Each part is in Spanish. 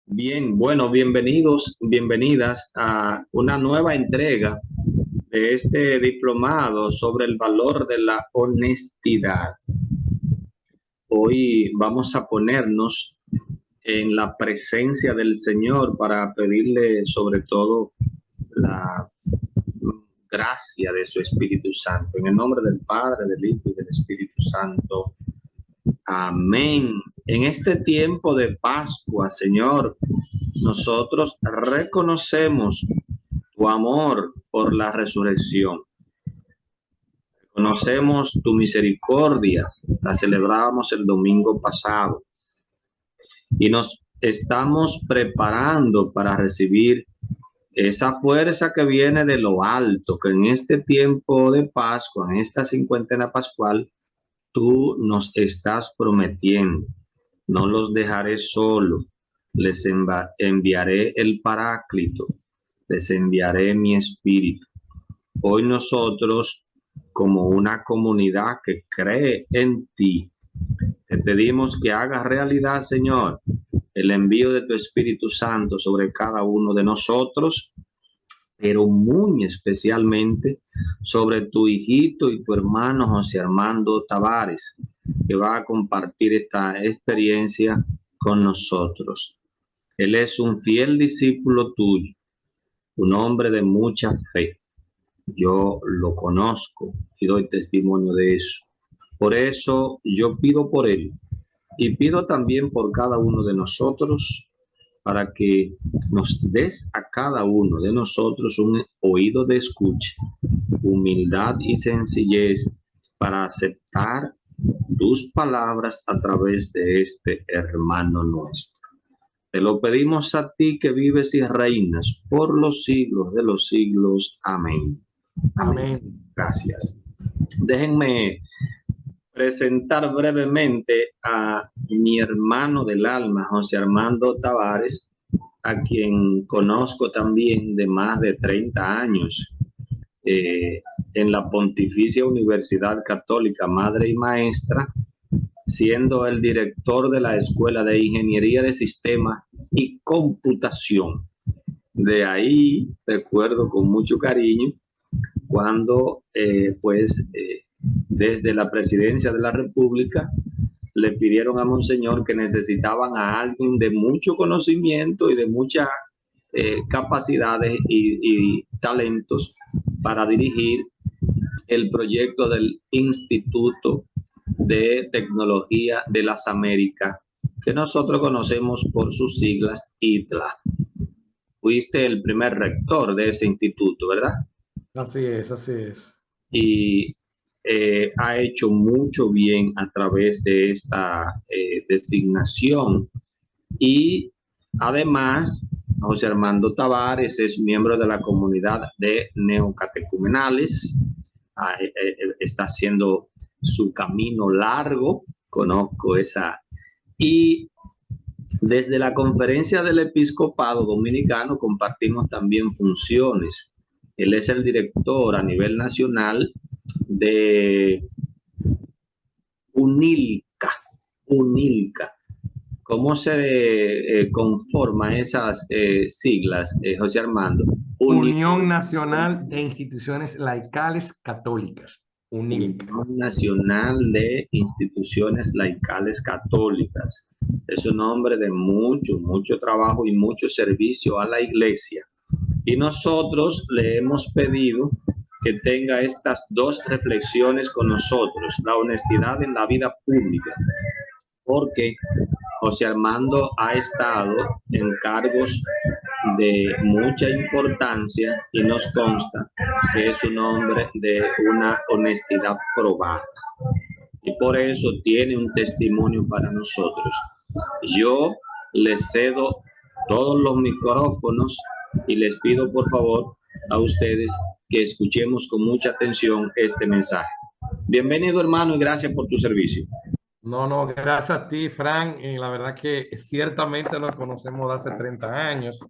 Bien, bueno, bienvenidos, bienvenidas a una nueva entrega de este diplomado sobre el valor de la honestidad. Hoy vamos a ponernos en la presencia del Señor para pedirle sobre todo la gracia de su Espíritu Santo. En el nombre del Padre, del Hijo y del Espíritu Santo. Amén. En este tiempo de Pascua, Señor, nosotros reconocemos tu amor por la resurrección. Reconocemos tu misericordia. La celebrábamos el domingo pasado y nos estamos preparando para recibir esa fuerza que viene de lo alto, que en este tiempo de Pascua, en esta cincuentena pascual, tú nos estás prometiendo. No los dejaré solos, les enviaré el Paráclito, les enviaré mi espíritu. Hoy nosotros, como una comunidad que cree en ti, te pedimos que hagas realidad, Señor, el envío de tu Espíritu Santo sobre cada uno de nosotros, pero muy especialmente sobre tu hijito y tu hermano José Armando Tavares, que va a compartir esta experiencia con nosotros. Él es un fiel discípulo tuyo, un hombre de mucha fe. Yo lo conozco y doy testimonio de eso. Por eso yo pido por él y pido también por cada uno de nosotros para que nos des a cada uno de nosotros un oído de escucha, humildad y sencillez para aceptar tus palabras a través de este hermano nuestro. Te lo pedimos a ti que vives y reinas por los siglos de los siglos. Amén. Amén. Amén. Gracias. Déjenme presentar brevemente a mi hermano del alma, José Armando Tavares, a quien conozco también de más de 30 años en la Pontificia Universidad Católica Madre y Maestra, siendo el director de la Escuela de Ingeniería de Sistemas y Computación. De ahí recuerdo con mucho cariño cuando desde la presidencia de la República le pidieron a Monseñor que necesitaban a alguien de mucho conocimiento y de muchas capacidades y talentos para dirigir el proyecto del Instituto de Tecnología de las Américas, que nosotros conocemos por sus siglas ITLA. Fuiste el primer rector de ese instituto, ¿verdad? Así es, así es. Y ha hecho mucho bien a través de esta designación. Y además, José Armando Tavares es miembro de la comunidad de neocatecumenales. Está haciendo su camino largo, conozco esa. Y desde la Conferencia del Episcopado Dominicano compartimos también funciones. Él es el director a nivel nacional de UNILCA. UNILCA. ¿Cómo se conforma esas siglas, José Armando? Unión Nacional de Instituciones Laicales Católicas, UNILCA. Unión Nacional de Instituciones Laicales Católicas. Es un nombre de mucho, mucho trabajo y mucho servicio a la iglesia. Y nosotros le hemos pedido que tenga estas dos reflexiones con nosotros: la honestidad en la vida pública, porque José Armando ha estado en cargos de mucha importancia y nos consta que es un hombre de una honestidad probada. Y por eso tiene un testimonio para nosotros. Yo les cedo todos los micrófonos y les pido por favor a ustedes que escuchemos con mucha atención este mensaje. Bienvenido, hermano, y gracias por tu servicio. No, gracias a ti, Fran. La verdad que ciertamente nos conocemos de hace 30 años.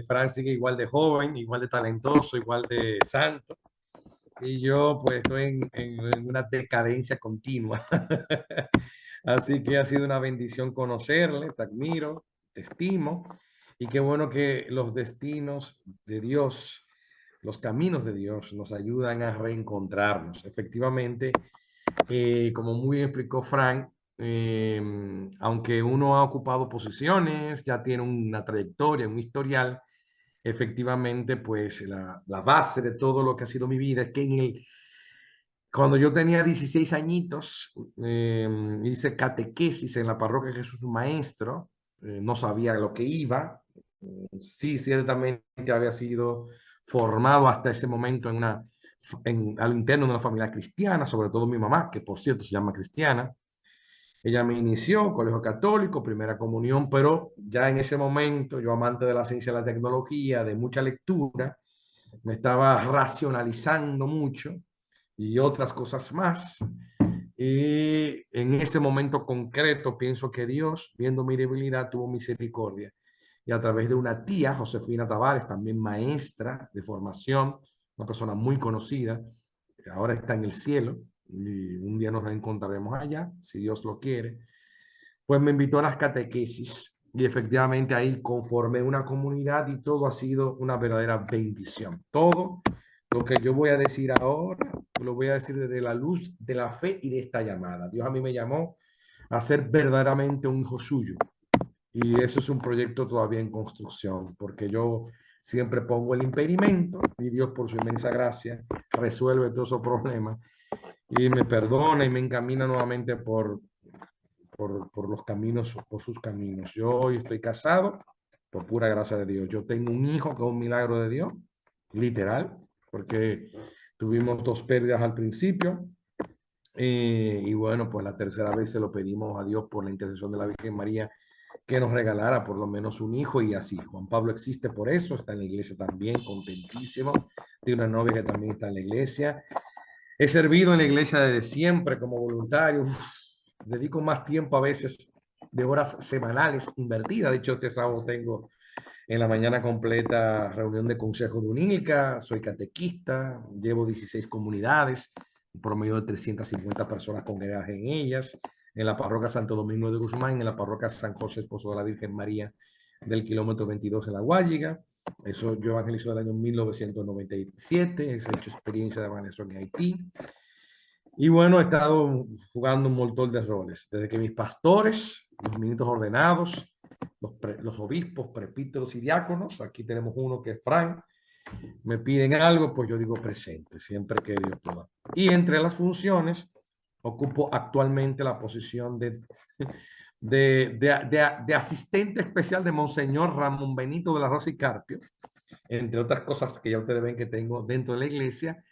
Fran sigue igual de joven, igual de talentoso, igual de santo. Y yo pues estoy en una decadencia continua. Así que ha sido una bendición conocerle, te admiro, te estimo y qué bueno que los destinos de Dios, los caminos de Dios nos ayudan a reencontrarnos. Efectivamente, como muy bien explicó Frank, aunque uno ha ocupado posiciones, ya tiene una trayectoria, un historial, efectivamente, pues la base de todo lo que ha sido mi vida es que cuando yo tenía 16 añitos, hice catequesis en la parroquia Jesús Maestro, no sabía lo que iba, sí, ciertamente había sido formado hasta ese momento al interno de una familia cristiana, sobre todo mi mamá, que por cierto se llama cristiana. Ella me inició, colegio católico, primera comunión, pero ya en ese momento, yo amante de la ciencia y la tecnología, de mucha lectura, me estaba racionalizando mucho y otras cosas más. Y en ese momento concreto pienso que Dios, viendo mi debilidad, tuvo misericordia. Y a través de una tía, Josefina Tavares, también maestra de formación, una persona muy conocida, que ahora está en el cielo, y un día nos reencontraremos allá, si Dios lo quiere, pues me invitó a las catequesis y efectivamente ahí conformé una comunidad y todo ha sido una verdadera bendición. Todo lo que yo voy a decir ahora, lo voy a decir desde la luz de la fe y de esta llamada. Dios a mí me llamó a ser verdaderamente un hijo suyo. Y eso es un proyecto todavía en construcción, porque yo siempre pongo el impedimento y Dios por su inmensa gracia resuelve todos esos problemas y me perdona y me encamina nuevamente por los caminos, por sus caminos. Yo hoy estoy casado por pura gracia de Dios. Yo tengo un hijo que es un milagro de Dios, literal, porque tuvimos dos pérdidas al principio. Y bueno, pues la tercera vez se lo pedimos a Dios por la intercesión de la Virgen María que nos regalara por lo menos un hijo y así. Juan Pablo existe por eso, está en la iglesia también, contentísimo. Tiene una novia que también está en la iglesia. He servido en la iglesia desde siempre como voluntario. Dedico más tiempo a veces de horas semanales invertidas. De hecho, este sábado tengo en la mañana completa reunión de consejo de UNILCA. Soy catequista, llevo 16 comunidades, un promedio de 350 personas congregadas en ellas. En la parroquia Santo Domingo de Guzmán, en la parroquia San José Esposo de la Virgen María del kilómetro 22 en La Guayiga. Eso yo evangelizo del año 1997, he hecho experiencia de evangelización en Haití. Y bueno, he estado jugando un montón de roles, desde que mis pastores, los ministros ordenados, los obispos, presbíteros y diáconos, aquí tenemos uno que es Frank, me piden algo, pues yo digo presente, siempre que Dios pueda. Y entre las funciones, ocupo actualmente la posición de asistente especial de Monseñor Ramón Benito de la Rosa y Carpio, entre otras cosas que ya ustedes ven que tengo dentro de la iglesia,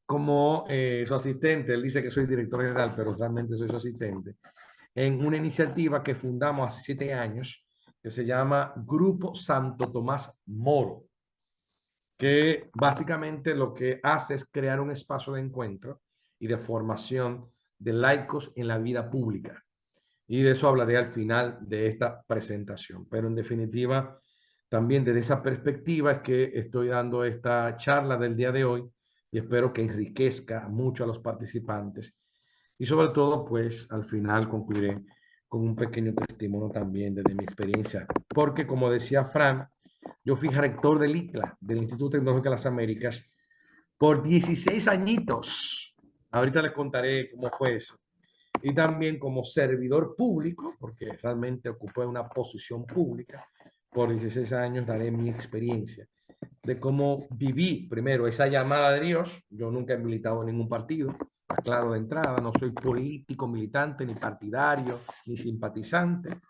como su asistente. Él dice que soy director general, pero realmente soy su asistente, en una iniciativa que fundamos hace 7 años, que se llama Grupo Santo Tomás Moro, que básicamente lo que hace es crear un espacio de encuentro y de formación de laicos en la vida pública. Y de eso hablaré al final de esta presentación. Pero en definitiva, también desde esa perspectiva es que estoy dando esta charla del día de hoy y espero que enriquezca mucho a los participantes. Y sobre todo, pues al final concluiré con un pequeño testimonio también desde mi experiencia. Porque como decía Fran, yo fui rector del ITLA, del Instituto Tecnológico de las Américas, por 16 añitos. Ahorita les contaré cómo fue eso. Y también como servidor público, porque realmente ocupé una posición pública por 16 años, daré mi experiencia de cómo viví primero esa llamada de Dios. Yo nunca he militado en ningún partido, claro de entrada, no soy político, militante, ni partidario, ni simpatizante.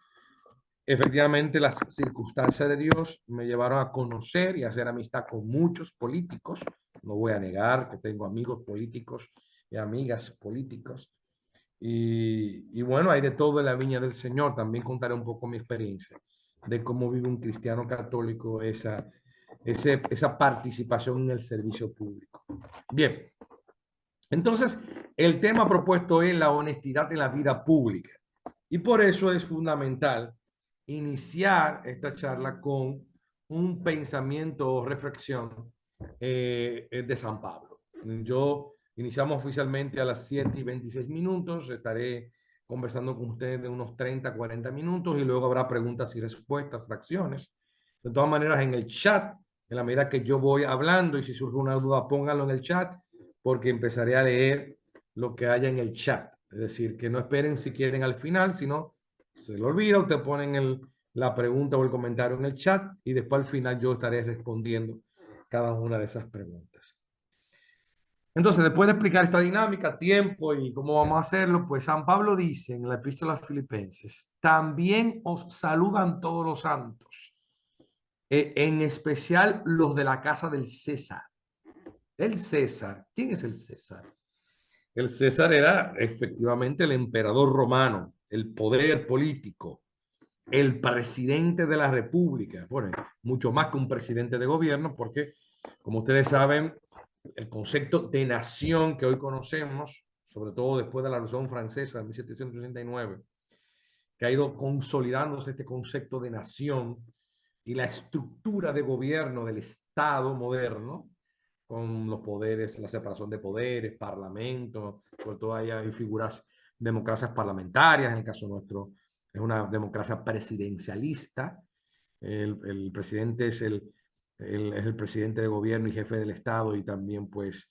Efectivamente, las circunstancias de Dios me llevaron a conocer y a hacer amistad con muchos políticos. No voy a negar que tengo amigos políticos y amigas políticos. Y bueno, hay de todo en la viña del Señor. También contaré un poco mi experiencia de cómo vive un cristiano católico esa participación en el servicio público. Bien, entonces el tema propuesto es la honestidad en la vida pública. Y por eso es fundamental iniciar esta charla con un pensamiento o reflexión de San Pablo. Iniciamos oficialmente a las 7:26. Estaré conversando con ustedes de unos 30, 40 minutos y luego habrá preguntas y respuestas, fracciones. De todas maneras, en el chat, en la medida que yo voy hablando y si surge una duda, pónganlo en el chat porque empezaré a leer lo que haya en el chat. Es decir, que no esperen si quieren al final, sino se lo olvida, usted ponen la pregunta o el comentario en el chat y después al final yo estaré respondiendo cada una de esas preguntas. Entonces, después de explicar esta dinámica, tiempo y cómo vamos a hacerlo, pues San Pablo dice en la Epístola a los Filipenses, también os saludan todos los santos, en especial los de la casa del César. El César, ¿quién es el César? El César era efectivamente el emperador romano, el poder político, el presidente de la República. Bueno, mucho más que un presidente de gobierno, porque, como ustedes saben, el concepto de nación que hoy conocemos, sobre todo después de la Revolución Francesa de 1789, que ha ido consolidándose este concepto de nación y la estructura de gobierno del Estado moderno, con los poderes, la separación de poderes, parlamento, sobre todo ahí hay figuras, democracias parlamentarias, en el caso nuestro es una democracia presidencialista, el presidente es el presidente de gobierno y jefe del Estado y también pues,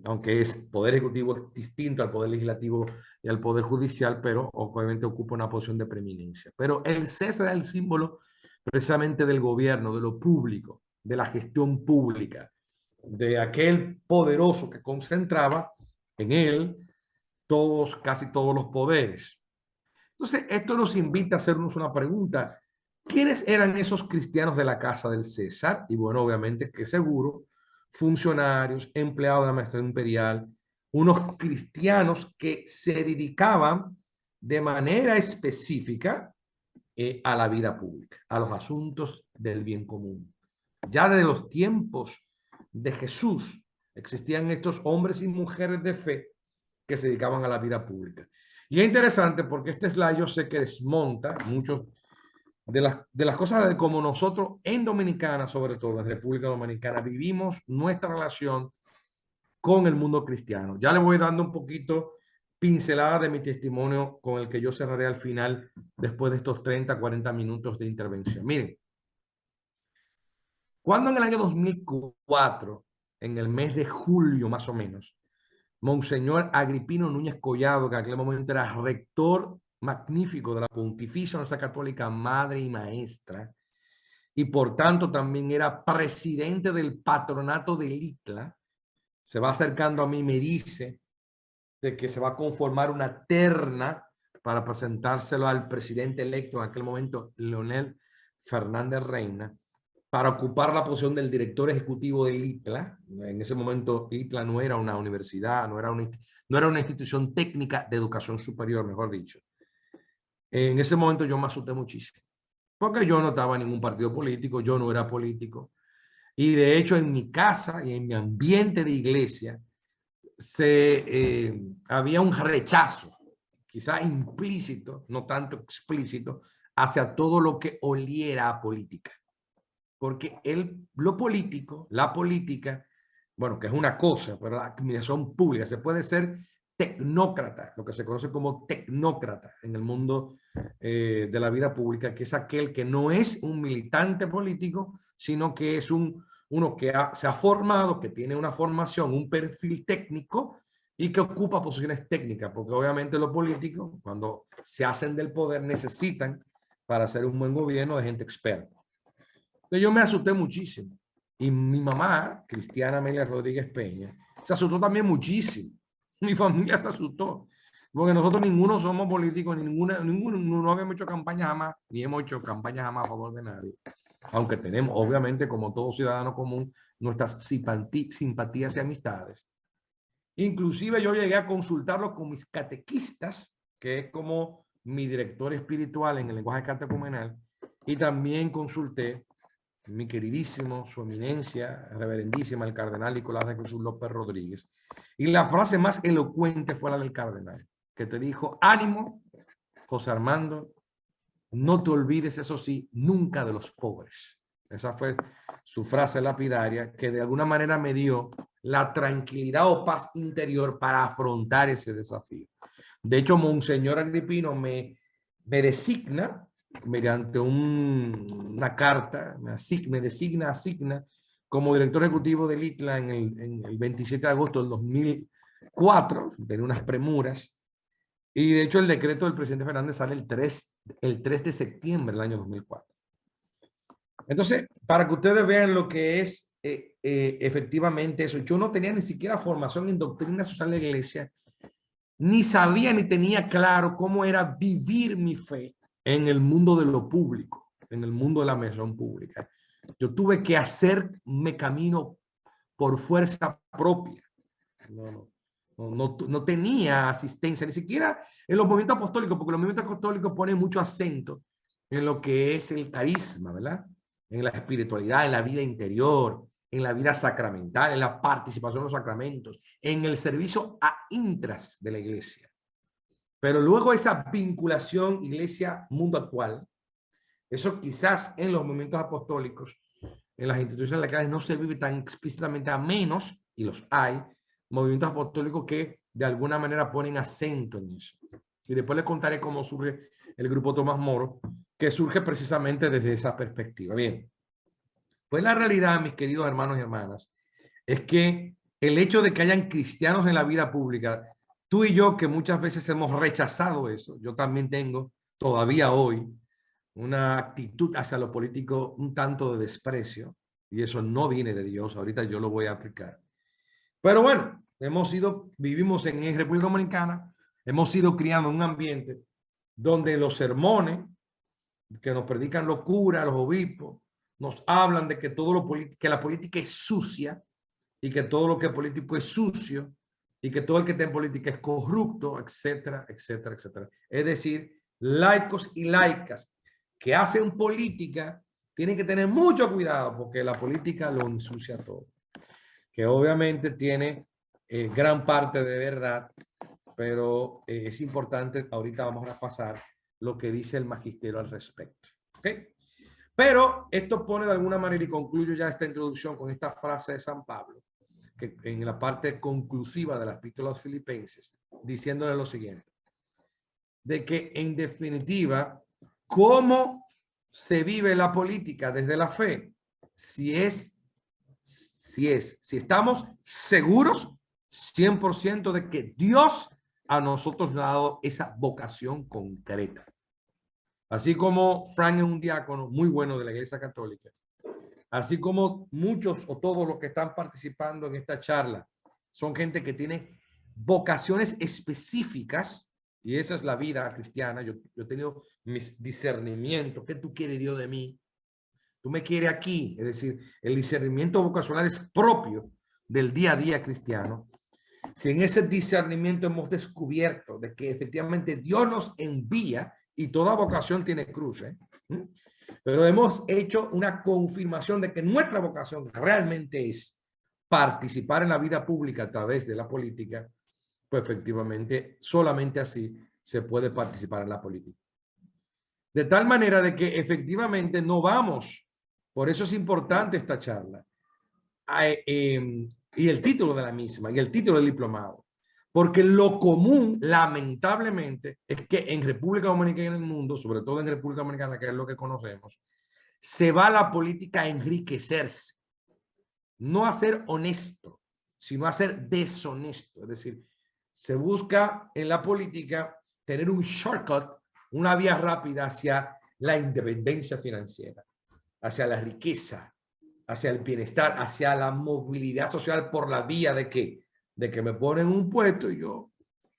aunque es poder ejecutivo es distinto al poder legislativo y al poder judicial, pero obviamente ocupa una posición de preeminencia. Pero el César es el símbolo precisamente del gobierno, de lo público, de la gestión pública, de aquel poderoso que concentraba en él todos, casi todos los poderes. Entonces, esto nos invita a hacernos una pregunta. ¿Quiénes eran esos cristianos de la casa del César? Y bueno, obviamente que seguro, funcionarios, empleados de la administración imperial, unos cristianos que se dedicaban de manera específica a la vida pública, a los asuntos del bien común. Ya desde los tiempos de Jesús existían estos hombres y mujeres de fe que se dedicaban a la vida pública. Y es interesante porque este slide yo sé que desmonta muchos de las cosas de como nosotros en Dominicana, sobre todo en República Dominicana, vivimos nuestra relación con el mundo cristiano. Ya le voy dando un poquito pincelada de mi testimonio con el que yo cerraré al final después de estos 30, 40 minutos de intervención. Miren, cuando en el año 2004, en el mes de julio más o menos, Monseñor Agripino Núñez Collado, que en aquel momento era rector magnífico de la Pontificia Universidad Católica Madre y Maestra, y por tanto también era presidente del patronato del ITLA, se va acercando a mí y me dice de que se va a conformar una terna para presentárselo al presidente electo en aquel momento, Leonel Fernández Reina, para ocupar la posición del director ejecutivo del ITLA. En ese momento ITLA no era una universidad, no era una institución técnica de educación superior, mejor dicho. En ese momento yo me asusté muchísimo, porque yo no estaba en ningún partido político, yo no era político. Y de hecho en mi casa y en mi ambiente de iglesia había un rechazo, quizá implícito, no tanto explícito, hacia todo lo que oliera a política. Porque lo político, la política, bueno, que es una cosa, pero la administración pública, se puede ser tecnócrata, lo que se conoce como tecnócrata en el mundo de la vida pública, que es aquel que no es un militante político, sino que es uno que se ha formado, que tiene una formación, un perfil técnico y que ocupa posiciones técnicas, porque obviamente los políticos, cuando se hacen del poder, necesitan para hacer un buen gobierno de gente experta. Entonces yo me asusté muchísimo. Y mi mamá, Cristiana Amelia Rodríguez Peña, se asustó también muchísimo. Mi familia se asustó. Porque nosotros ninguno somos políticos, ninguno no habíamos hecho campaña jamás, ni hemos hecho campaña jamás a favor de nadie. Aunque tenemos, obviamente, como todo ciudadano común, nuestras simpatías y amistades. Inclusive yo llegué a consultarlo con mis catequistas, que es como mi director espiritual en el lenguaje catecumenal, y también consulté mi queridísimo, su eminencia, reverendísima, el cardenal Nicolás de Jesús López Rodríguez. Y la frase más elocuente fue la del cardenal, que te dijo: ánimo, José Armando, no te olvides, eso sí, nunca de los pobres. Esa fue su frase lapidaria, que de alguna manera me dio la tranquilidad o paz interior para afrontar ese desafío. De hecho, Monseñor Agripino me designa mediante una carta, asigna como director ejecutivo del ITLA en el 27 de agosto del 2004, tenía unas premuras, y de hecho el decreto del presidente Fernández sale el 3 de septiembre del año 2004. Entonces, para que ustedes vean lo que es efectivamente eso, yo no tenía ni siquiera formación en doctrina social de la iglesia, ni sabía ni tenía claro cómo era vivir mi fe en el mundo de lo público, en el mundo de la misión pública. Yo tuve que hacerme camino por fuerza propia. No tenía asistencia, ni siquiera en los movimientos apostólicos, porque los movimientos apostólicos ponen mucho acento en lo que es el carisma, ¿verdad? En la espiritualidad, en la vida interior, en la vida sacramental, en la participación en los sacramentos, en el servicio a intras de la iglesia. Pero luego esa vinculación iglesia-mundo actual, eso quizás en los movimientos apostólicos, en las instituciones locales no se vive tan explícitamente, a menos, y los hay, movimientos apostólicos que de alguna manera ponen acento en eso. Y después les contaré cómo surge el grupo Tomás Moro, que surge precisamente desde esa perspectiva. Bien, pues la realidad, mis queridos hermanos y hermanas, es que el hecho de que hayan cristianos en la vida pública, tú y yo que muchas veces hemos rechazado eso, yo también tengo todavía hoy una actitud hacia lo político un tanto de desprecio, y eso no viene de Dios, ahorita yo lo voy a aplicar. Pero bueno, vivimos en República Dominicana, hemos sido criando en un ambiente donde los sermones que nos predican los curas, los obispos, nos hablan de que que la política es sucia y que todo lo que es político es sucio y que todo el que está en política es corrupto, etcétera, etcétera, etcétera. Es decir, laicos y laicas que hacen política tienen que tener mucho cuidado porque la política lo ensucia todo. Que obviamente tiene gran parte de verdad, pero es importante, ahorita vamos a pasar lo que dice el magisterio al respecto. ¿Okay? Pero esto pone de alguna manera, y concluyo ya esta introducción con esta frase de San Pablo, que en la parte conclusiva de la epístola a los Filipenses, diciéndole lo siguiente, de que en definitiva, ¿cómo se vive la política desde la fe? Si estamos seguros 100% de que Dios a nosotros nos ha dado esa vocación concreta. Así como Frank es un diácono muy bueno de la Iglesia Católica, así como muchos o todos los que están participando en esta charla son gente que tiene vocaciones específicas, y esa es la vida cristiana. Yo he tenido mis discernimientos. ¿Qué tú quieres, Dios, de mí? Tú me quieres aquí. Es decir, el discernimiento vocacional es propio del día a día cristiano. Si en ese discernimiento hemos descubierto de que efectivamente Dios nos envía, y toda vocación tiene cruz, pero hemos hecho una confirmación de que nuestra vocación realmente es participar en la vida pública a través de la política, pues efectivamente solamente así se puede participar en la política. De tal manera de que efectivamente no vamos, por eso es importante esta charla, y el título de la misma, y el título del diplomado. Porque lo común, lamentablemente, es que en República Dominicana y en el mundo, sobre todo en República Dominicana, que es lo que conocemos, se va a la política a enriquecerse. No a ser honesto, sino a ser deshonesto. Es decir, se busca en la política tener un shortcut, una vía rápida hacia la independencia financiera, hacia la riqueza, hacia el bienestar, hacia la movilidad social por la vía de ¿qué? De que me ponen un puesto y yo,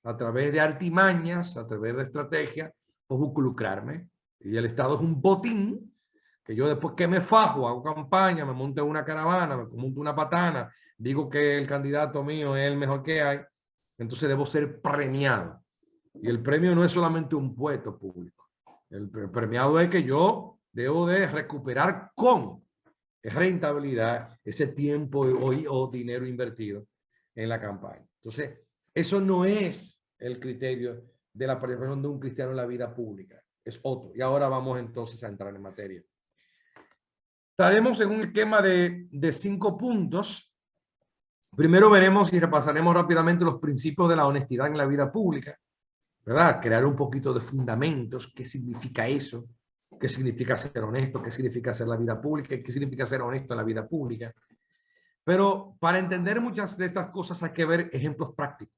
a través de artimañas, a través de estrategia, pues busco lucrarme. Y el Estado es un botín que yo después que me fajo, hago campaña, me monto en una caravana, me monto una patana, digo que el candidato mío es el mejor que hay, entonces debo ser premiado. Y el premio no es solamente un puesto público. El premiado es que yo debo de recuperar con rentabilidad ese tiempo o dinero invertido en la campaña. Entonces, eso no es el criterio de la participación de un cristiano en la vida pública, es otro. Y ahora vamos entonces a entrar en materia. Estaremos en un esquema de 5 puntos. Primero veremos y repasaremos rápidamente los principios de la honestidad en la vida pública. ¿verdad? Crear un poquito de fundamentos. ¿Qué significa eso? ¿Qué significa ser honesto? ¿Qué significa hacer la vida pública? ¿Qué significa ser honesto en la vida pública? Pero para entender muchas de estas cosas hay que ver ejemplos prácticos.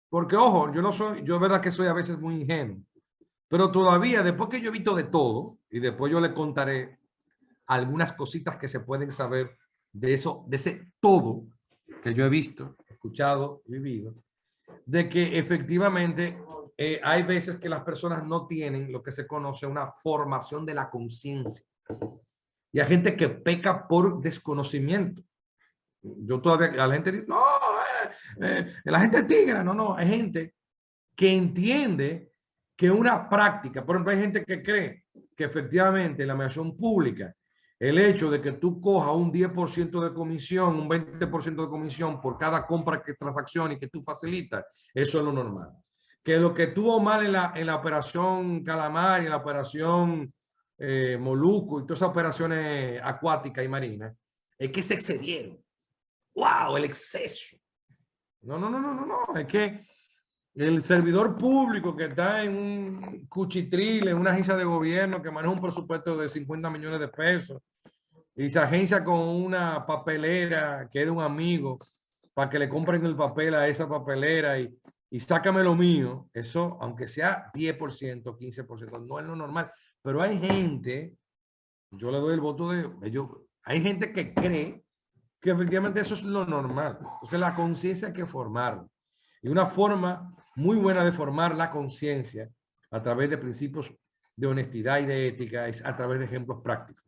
Porque, ojo, yo es verdad que soy a veces muy ingenuo, pero todavía, después que yo he visto de todo, y después yo le contaré algunas cositas que se pueden saber de eso, de ese todo que yo he visto, escuchado, vivido, de que efectivamente hay veces que las personas no tienen lo que se conoce una formación de la conciencia. Y hay gente que peca por desconocimiento. Yo todavía, la gente dice, no, la gente es tigre. No, hay gente que entiende que una práctica, por ejemplo, hay gente que cree que efectivamente la mediación pública, el hecho de que tú cojas un 10% de comisión, un 20% de comisión por cada compra que transacción y que tú facilitas, eso es lo normal. Que lo que tuvo mal en la operación Calamar y en la operación Moluco y todas esas operaciones acuáticas y marinas, es que se excedieron. ¡Wow! El exceso. No. Es que el servidor público que está en un cuchitril, en una agencia de gobierno que maneja un presupuesto de 50 millones de pesos y se agencia con una papelera que es de un amigo para que le compren el papel a esa papelera y sácame lo mío, eso, aunque sea 10%, 15%, no es lo normal. Pero hay gente, yo le doy el voto de ellos, hay gente que cree que efectivamente eso es lo normal. Entonces la conciencia hay que formarla. Y una forma muy buena de formar la conciencia a través de principios de honestidad y de ética es a través de ejemplos prácticos.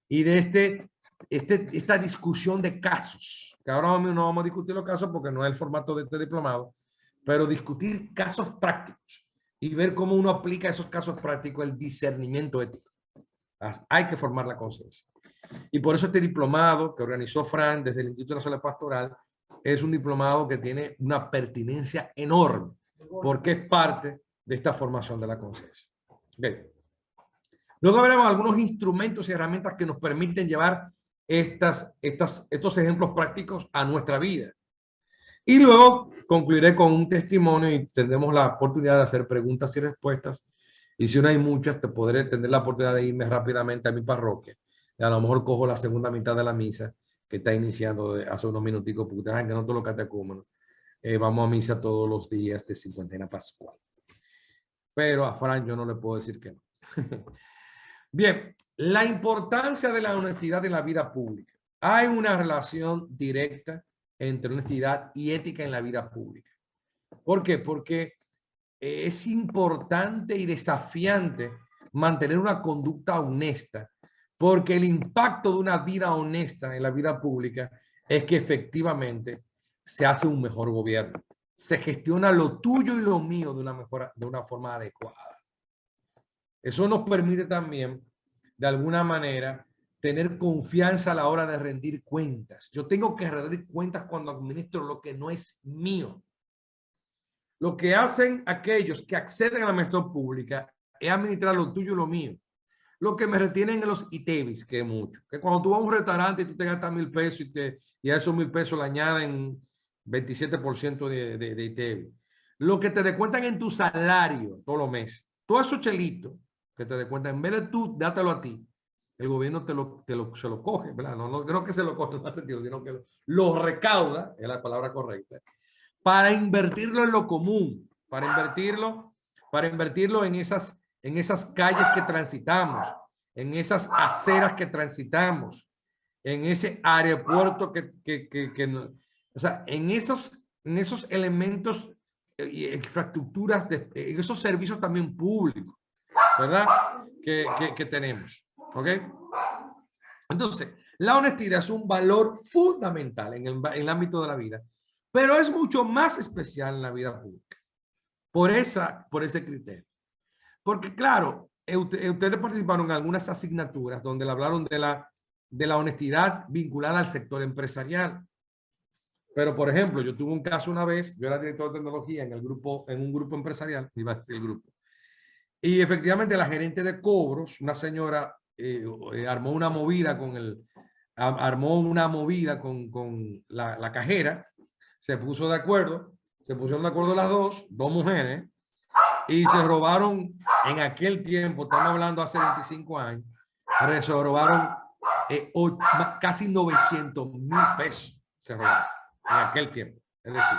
Y de esta discusión de casos, que ahora no vamos a discutir los casos porque no es el formato de este diplomado, pero discutir casos prácticos y ver cómo uno aplica esos casos prácticos el discernimiento ético. Hay que formar la conciencia. Y por eso este diplomado que organizó Fran desde el Instituto Nacional Pastoral es un diplomado que tiene una pertinencia enorme porque es parte de esta formación de la conciencia. Okay. Luego veremos algunos instrumentos y herramientas que nos permiten llevar estos ejemplos prácticos a nuestra vida. Y luego concluiré con un testimonio y tendremos la oportunidad de hacer preguntas y respuestas. Y si no hay muchas, te podré tener la oportunidad de irme rápidamente a mi parroquia. Y a lo mejor cojo la segunda mitad de la misa que está iniciando hace unos minuticos, porque ustedes saben que no todos los catecúmenos vamos a misa todos los días de cincuentena pascual. Pero a Fran yo no le puedo decir que no. Bien, la importancia de la honestidad en la vida pública. Hay una relación directa entre honestidad y ética en la vida pública. ¿Por qué? Porque es importante y desafiante mantener una conducta honesta, porque el impacto de una vida honesta en la vida pública es que efectivamente se hace un mejor gobierno, se gestiona lo tuyo y lo mío de una forma adecuada. Eso nos permite también, de alguna manera, tener confianza a la hora de rendir cuentas. Yo tengo que rendir cuentas cuando administro lo que no es mío. Lo que hacen aquellos que acceden a la administración pública es administrar lo tuyo y lo mío. Lo que me retienen en los ITEVIS, que es mucho. Que cuando tú vas a un restaurante y tú te gastas 1,000 pesos y a esos 1,000 pesos le añaden 27% de ITEVIS. Lo que te descuentan en tu salario todos los meses. Todo eso chelito que te descuentan, en vez de tú dátelo a ti, el gobierno se lo coge, ¿verdad? No creo que se lo coge en más sentido, sino que lo recauda, es la palabra correcta, para invertirlo en lo común, para invertirlo en esas calles que transitamos, en esas aceras que transitamos, en ese aeropuerto o sea, en esos elementos y infraestructuras, en esos servicios también públicos, ¿verdad? Que tenemos, ¿ok? Entonces, la honestidad es un valor fundamental en el ámbito de la vida, pero es mucho más especial en la vida pública, por ese criterio. Porque claro, ustedes participaron en algunas asignaturas donde le hablaron de la honestidad vinculada al sector empresarial. Pero, por ejemplo, yo tuve un caso una vez, yo era director de tecnología en un grupo empresarial, iba a decir el grupo, y efectivamente la gerente de cobros, una señora, armó una movida con la cajera, se pusieron de acuerdo las dos mujeres, Y se robaron en aquel tiempo, estamos hablando hace 25 años, se robaron casi 900,000 pesos. Se robaron en aquel tiempo. Es decir,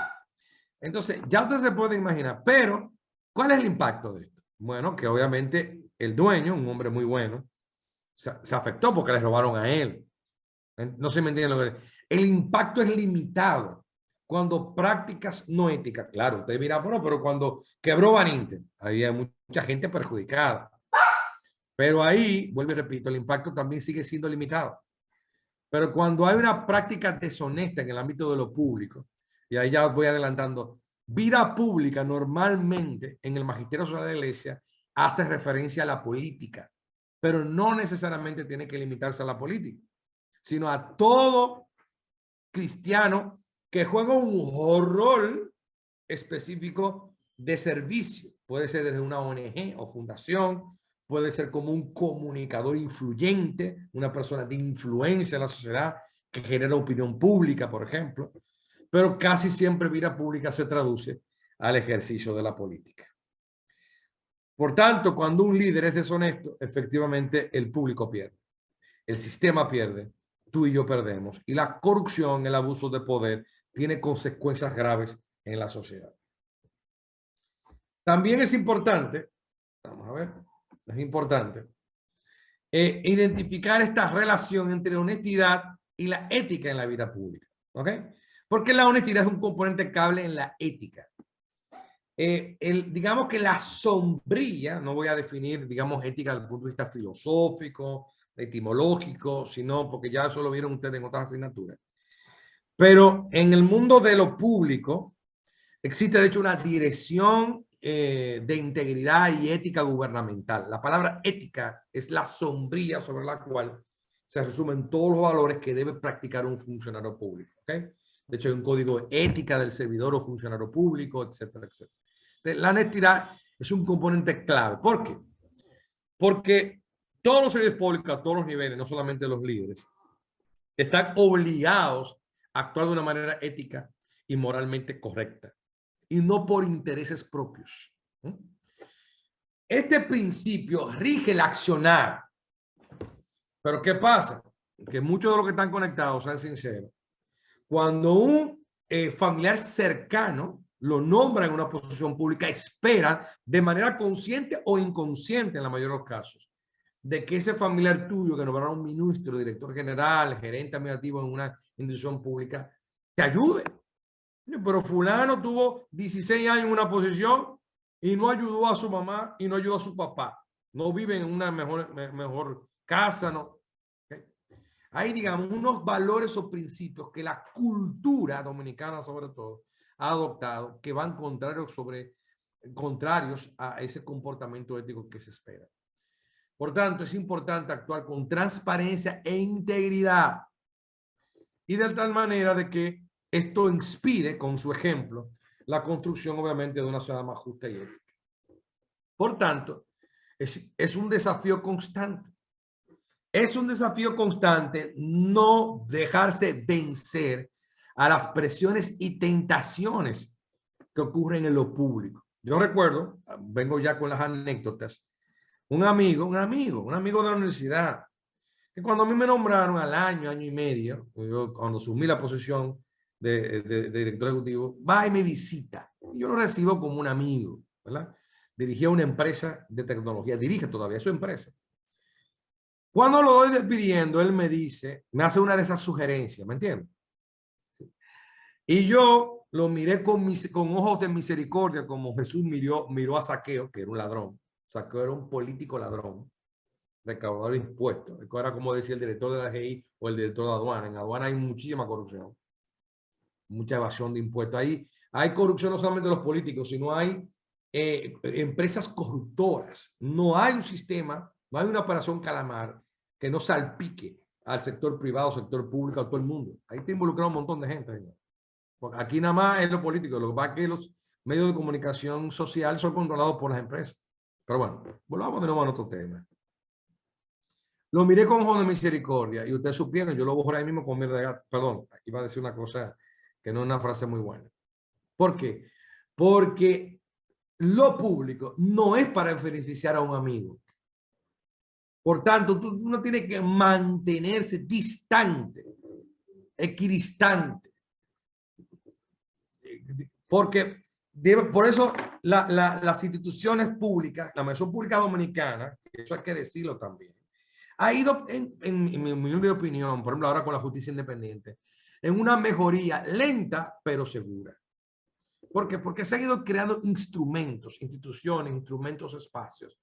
entonces ya ustedes se pueden imaginar, pero ¿cuál es el impacto de esto? Bueno, que obviamente el dueño, un hombre muy bueno, se afectó porque le robaron a él. No se me entiende lo que el impacto es limitado cuando prácticas no éticas. Claro, usted dirá, bueno, pero cuando quebró Baninte, ahí hay mucha gente perjudicada. Pero ahí, vuelvo y repito, el impacto también sigue siendo limitado. Pero cuando hay una práctica deshonesta en el ámbito de lo público, y ahí ya voy adelantando, vida pública normalmente en el magisterio social de la iglesia hace referencia a la política, pero no necesariamente tiene que limitarse a la política, sino a todo cristiano que juega un rol específico de servicio. Puede ser desde una ONG o fundación, puede ser como un comunicador influyente, una persona de influencia en la sociedad que genera opinión pública, por ejemplo, pero casi siempre vida pública se traduce al ejercicio de la política. Por tanto, cuando un líder es deshonesto, efectivamente el público pierde, el sistema pierde, tú y yo perdemos, y la corrupción, el abuso de poder, tiene consecuencias graves en la sociedad. También es importante, vamos a ver, es importante identificar esta relación entre honestidad y la ética en la vida pública, ¿ok? Porque la honestidad es un componente clave en la ética. Digamos que la sombrilla, no voy a definir, digamos, ética desde el punto de vista filosófico, etimológico, sino porque ya eso lo vieron ustedes en otras asignaturas. Pero en el mundo de lo público existe, de hecho, una dirección de integridad y ética gubernamental. La palabra ética es la sombrilla sobre la cual se resumen todos los valores que debe practicar un funcionario público. ¿Okay? De hecho, hay un código de ética del servidor o funcionario público, etcétera, etcétera. La honestidad es un componente clave. ¿Por qué? Porque todos los servidores públicos a todos los niveles, no solamente los líderes, están obligados a actuar de una manera ética y moralmente correcta, y no por intereses propios. Este principio rige el accionar. Pero ¿qué pasa? Que muchos de los que están conectados, sean sinceros, cuando un familiar cercano lo nombra en una posición pública, espera de manera consciente o inconsciente, en la mayoría de los casos, de que ese familiar tuyo que nombrará un ministro, director general, gerente administrativo en una institución pública, te ayude. Pero fulano tuvo 16 años en una posición y no ayudó a su mamá y no ayudó a su papá. No vive en una mejor casa, ¿no? ¿Okay? Hay, digamos, unos valores o principios que la cultura dominicana, sobre todo, ha adoptado, que van contrarios a ese comportamiento ético que se espera. Por tanto, es importante actuar con transparencia e integridad, y de tal manera de que esto inspire, con su ejemplo, la construcción, obviamente, de una sociedad más justa y ética. Por tanto, es un desafío constante. Es un desafío constante no dejarse vencer a las presiones y tentaciones que ocurren en lo público. Yo recuerdo, vengo ya con las anécdotas, un amigo de la universidad, que cuando a mí me nombraron al año y medio, cuando asumí la posición de director ejecutivo, va y me visita. Yo lo recibo como un amigo, ¿verdad? Dirigía una empresa de tecnología, dirige todavía su empresa. Cuando lo doy despidiendo, él me dice, me hace una de esas sugerencias, ¿me entiendes? Y yo lo miré con ojos de misericordia, como Jesús miró a Zaqueo, que era un ladrón. Zaqueo era un político ladrón, recaudador de impuestos. Era como decía el director de la GI o el director de aduana. En aduana hay muchísima corrupción, mucha evasión de impuestos. Hay corrupción no solamente de los políticos, sino hay empresas corruptoras. No hay un sistema, no hay una operación calamar que no salpique al sector privado, sector público, a todo el mundo. Ahí está involucrado un montón de gente. Señor. Porque aquí nada más es lo político. Lo que pasa es que los medios de comunicación social son controlados por las empresas. Pero bueno, volvamos de nuevo a otro tema. Lo miré con ojos de misericordia y ustedes supieron, yo lo borré ahí mismo con mierda de gato. Perdón, iba a decir una cosa que no es una frase muy buena. ¿Por qué? Porque lo público no es para beneficiar a un amigo. Por tanto, uno tiene que mantenerse distante, equidistante. Porque por eso las instituciones públicas, la Misión Pública Dominicana, eso hay que decirlo también, ha ido, en mi humilde opinión, por ejemplo, ahora con la justicia independiente, en una mejoría lenta, pero segura. ¿Por qué? Porque se han ido creando instrumentos, instituciones, instrumentos, espacios,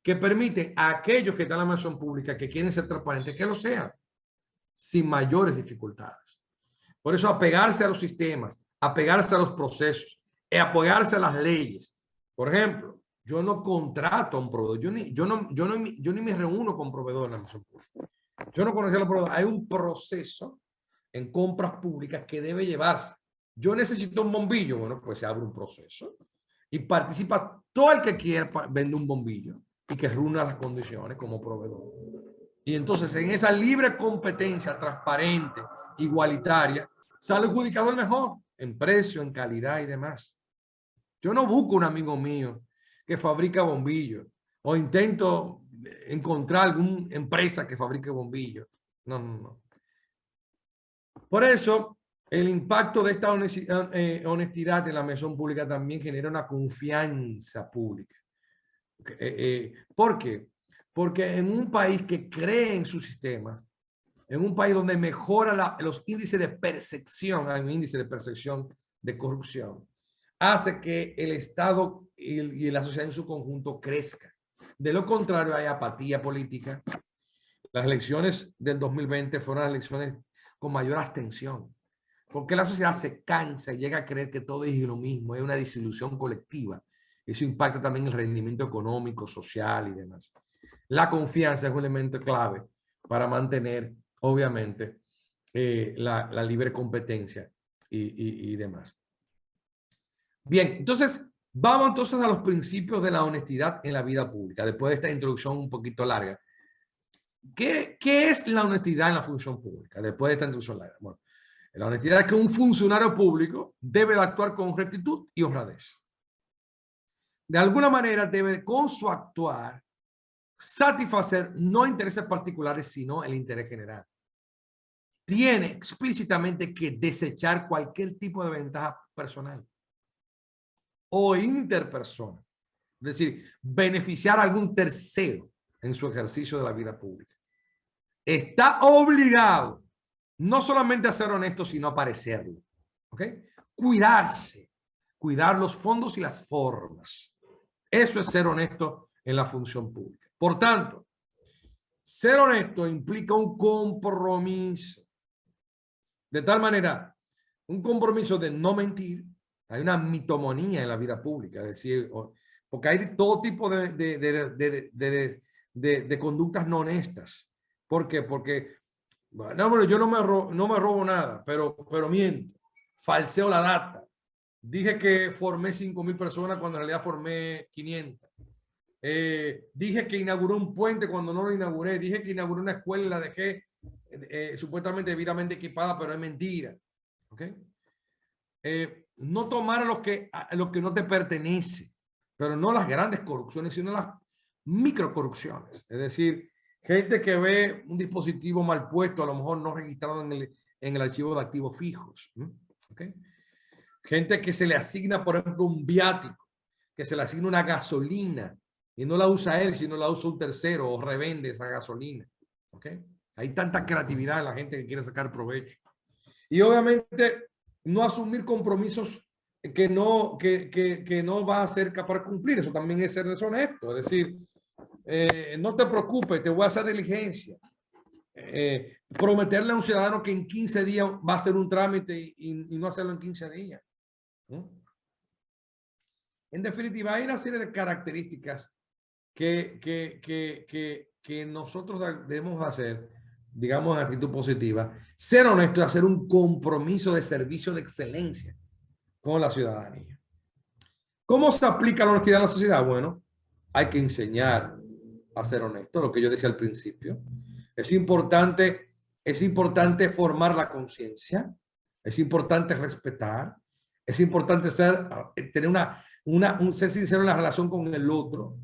que permiten a aquellos que están en la misión pública, que quieren ser transparentes, que lo sean, sin mayores dificultades. Por eso apegarse a los sistemas, apegarse a los procesos, apegarse a las leyes. Por ejemplo, yo no contrato a un proveedor, yo ni me reúno con proveedores en la misión pública. Yo no conocía a los proveedores. Hay un proceso en compras públicas que debe llevarse. Yo necesito un bombillo, bueno, pues se abre un proceso y participa todo el que quiera vender un bombillo y que reúna las condiciones como proveedor. Y entonces en esa libre competencia transparente, igualitaria, sale adjudicado el mejor en precio, en calidad y demás. Yo no busco un amigo mío que fabrica bombillos o intento encontrar alguna empresa que fabrique bombillos. No, no, no. Por eso, el impacto de esta honestidad en la misión pública también genera una confianza pública. ¿Por qué? Porque en un país que cree en sus sistemas, en un país donde mejora los índices de percepción, hay un índice de percepción de corrupción, hace que el Estado y la sociedad en su conjunto crezca. De lo contrario, hay apatía política. Las elecciones del 2020 fueron las elecciones con mayor abstención, porque la sociedad se cansa y llega a creer que todo es lo mismo, es una desilusión colectiva. Eso impacta también el rendimiento económico, social y demás. La confianza es un elemento clave para mantener, obviamente, la libre competencia y demás. Bien, entonces, vamos entonces a los principios de la honestidad en la vida pública, después de esta introducción un poquito larga. ¿Qué es la honestidad en la función pública? Después de esta introducción larga. Bueno, la honestidad es que un funcionario público debe de actuar con rectitud y honradez. De alguna manera debe, con su actuar, satisfacer no intereses particulares, sino el interés general. Tiene explícitamente que desechar cualquier tipo de ventaja personal o interpersonal. Es decir, beneficiar a algún tercero en su ejercicio de la vida pública. Está obligado no solamente a ser honesto, sino a parecerlo. ¿Ok? Cuidarse, cuidar los fondos y las formas. Eso es ser honesto en la función pública. Por tanto, ser honesto implica un compromiso. De tal manera, un compromiso de no mentir. Hay una mitomanía en la vida pública, es decir, porque hay todo tipo de conductas no honestas. ¿Por qué? Porque, no, bueno, yo no me robo nada, pero miento, falseo la data. Dije que formé 5,000 personas cuando en realidad formé 500. Dije que inauguré un puente cuando no lo inauguré. Dije que inauguré una escuela y la dejé supuestamente debidamente equipada, pero es mentira. ¿Okay? No tomar lo que no te pertenece, pero no las grandes corrupciones, sino las microcorrupciones. Es decir, gente que ve un dispositivo mal puesto, a lo mejor no registrado en el archivo de activos fijos. ¿Okay? Gente que se le asigna, por ejemplo, un viático, que se le asigna una gasolina y no la usa él, sino la usa un tercero o revende esa gasolina. ¿Okay? Hay tanta creatividad en la gente que quiere sacar provecho. Y obviamente no asumir compromisos que no va a ser capaz de cumplir. Eso también es ser deshonesto. Es decir, no te preocupes, te voy a hacer diligencia. Prometerle a un ciudadano que en 15 días va a hacer un trámite y no hacerlo en 15 días. En definitiva, hay una serie de características que nosotros debemos hacer, digamos, en actitud positiva. Ser honesto y hacer un compromiso de servicio de excelencia con la ciudadanía. ¿Cómo se aplica la honestidad en la sociedad? Bueno, hay que enseñar a ser honesto, lo que yo decía al principio. Es importante formar la conciencia, es importante respetar, es importante tener una un ser sincero en la relación con el otro.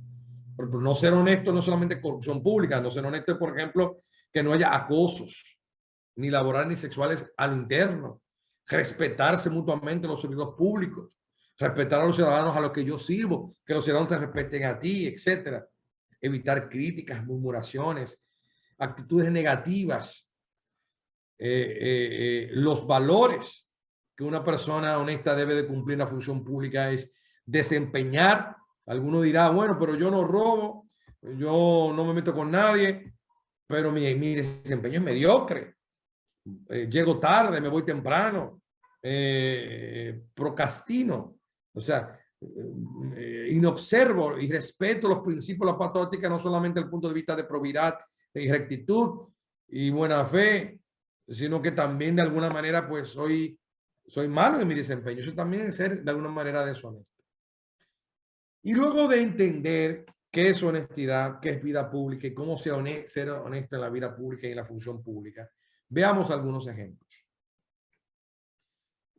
Pero no ser honesto no solamente corrupción pública, no ser honesto es, por ejemplo, que no haya acosos, ni laborales ni sexuales al interno, respetarse mutuamente los servidores públicos, respetar a los ciudadanos a los que yo sirvo, que los ciudadanos te respeten a ti, etcétera. Evitar críticas, murmuraciones, actitudes negativas, los valores que una persona honesta debe de cumplir en la función pública es desempeñar. Alguno dirá, bueno, pero yo no robo, yo no me meto con nadie, pero mi desempeño es mediocre. Llego tarde, me voy temprano, procrastino, o sea, inobservo y respeto los principios de la pauta ética, no solamente desde el punto de vista de probidad y rectitud y buena fe, sino que también de alguna manera pues soy malo en mi desempeño. Eso también es ser de alguna manera deshonesto. Y luego de entender qué es honestidad, qué es vida pública y cómo ser honesto en la vida pública y en la función pública, veamos algunos ejemplos.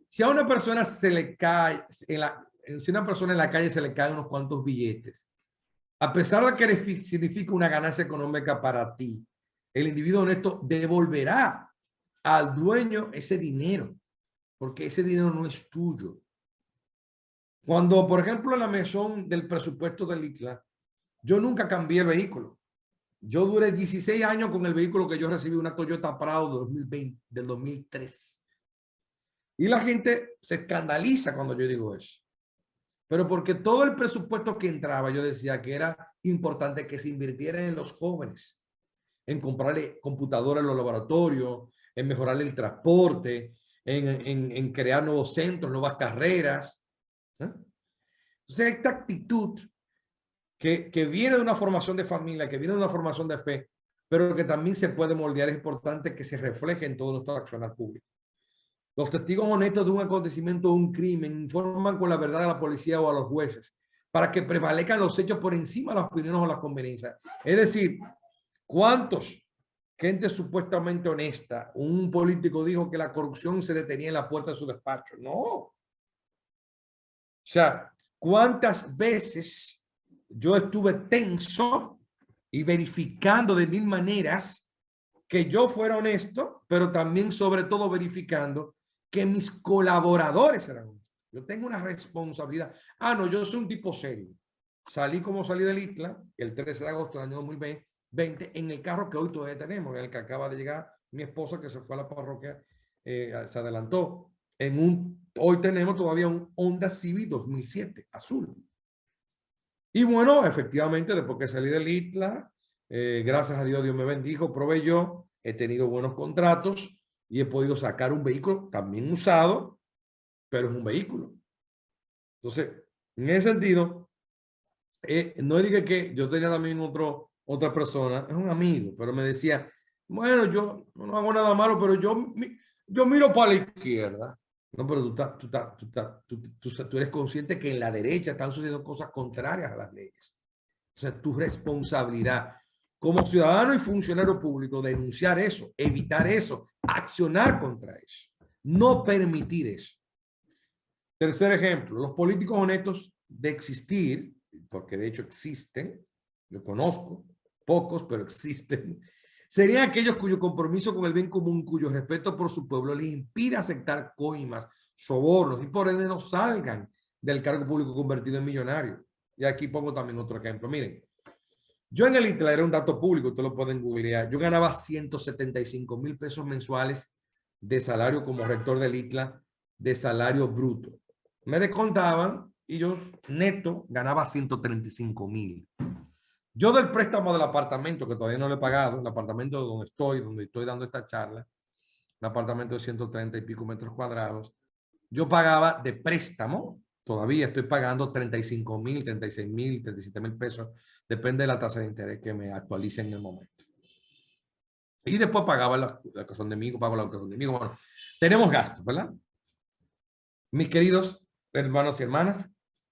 Si a una persona se le cae, si a una persona en la calle se le caen unos cuantos billetes, a pesar de que significa una ganancia económica para ti, el individuo honesto devolverá al dueño ese dinero, porque ese dinero no es tuyo. Cuando, por ejemplo, en la mesón del presupuesto del ITLA, yo nunca cambié el vehículo. Yo duré 16 años con el vehículo que yo recibí, una Toyota Prado del 2003. Y la gente se escandaliza cuando yo digo eso. Pero porque todo el presupuesto que entraba, yo decía que era importante que se invirtiera en los jóvenes, en comprarle computadoras en los laboratorios, en mejorarle el transporte, en crear nuevos centros, nuevas carreras. Entonces, esta actitud que viene de una formación de familia, que viene de una formación de fe, pero que también se puede moldear, es importante que se refleje en todo nuestro accionar público. Los testigos honestos de un acontecimiento o un crimen informan con la verdad a la policía o a los jueces para que prevalezcan los hechos por encima de las opiniones o las conveniencias. Es decir, ¿cuántos gente supuestamente honesta, un político dijo que la corrupción se detenía en la puerta de su despacho? No. O sea, ¿cuántas veces yo estuve tenso y verificando de mil maneras que yo fuera honesto, pero también sobre todo verificando que mis colaboradores eran honestos? Yo tengo una responsabilidad. No, yo soy un tipo serio. Salí como salí del ITLA el 13 de agosto del año 2020 en el carro que hoy todavía tenemos, en el que acaba de llegar mi esposa que se fue a la parroquia, se adelantó. Hoy tenemos todavía un Honda Civic 2007, azul. Y bueno, efectivamente, después que salí del ITLA, gracias a Dios, Dios me bendijo, proveyó, he tenido buenos contratos y he podido sacar un vehículo también usado, pero es un vehículo. Entonces, en ese sentido, no dije que yo tenía también otra persona, es un amigo, pero me decía, bueno, yo no hago nada malo, pero yo miro para la izquierda. No, pero tú eres consciente que en la derecha están sucediendo cosas contrarias a las leyes. O sea, tu responsabilidad como ciudadano y funcionario público denunciar eso, evitar eso, accionar contra eso, no permitir eso. Tercer ejemplo, los políticos honestos de existir, porque de hecho existen, yo conozco, pocos, pero existen, serían aquellos cuyo compromiso con el bien común, cuyo respeto por su pueblo les impide aceptar coimas, sobornos y por ende no salgan del cargo público convertido en millonario. Y aquí pongo también otro ejemplo. Miren, yo en el ITLA, era un dato público, ustedes lo pueden googlear, yo ganaba 175,000 pesos mensuales de salario como rector del ITLA, de salario bruto. Me descontaban y yo neto ganaba 135,000. Yo del préstamo del apartamento, que todavía no lo he pagado, el apartamento donde estoy dando esta charla, un apartamento de 130 y pico metros cuadrados, yo pagaba de préstamo, todavía estoy pagando 35,000, 36,000, 37,000 pesos, depende de la tasa de interés que me actualice en el momento. Y después pagaba la que son de mí, pago la que son de mí. Bueno, tenemos gastos, ¿verdad? Mis queridos hermanos y hermanas,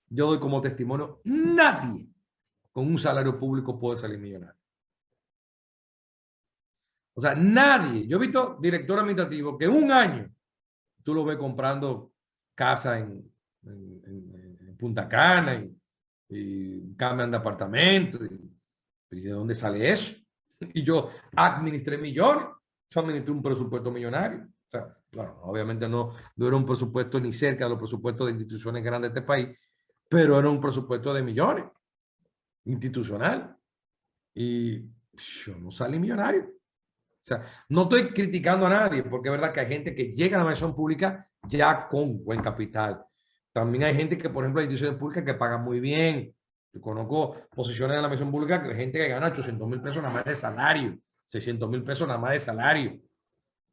yo doy como testimonio, nadie con un salario público puede salir millonario. O sea, nadie. Yo he visto director administrativo que un año tú lo ves comprando casa en Punta Cana y cambian de apartamento. ¿Y de dónde sale eso? Y yo administré millones. Yo administré un presupuesto millonario. O sea, claro, obviamente no era un presupuesto ni cerca de los presupuestos de instituciones grandes de este país, pero era un presupuesto de millones, institucional. Y yo no salí millonario. O sea, no estoy criticando a nadie, porque es verdad que hay gente que llega a la administración pública ya con buen capital. También hay gente que, por ejemplo, hay instituciones públicas que pagan muy bien. Yo conozco posiciones de la administración pública que hay gente que gana 800,000 pesos nada más de salario, 600,000 pesos nada más de salario.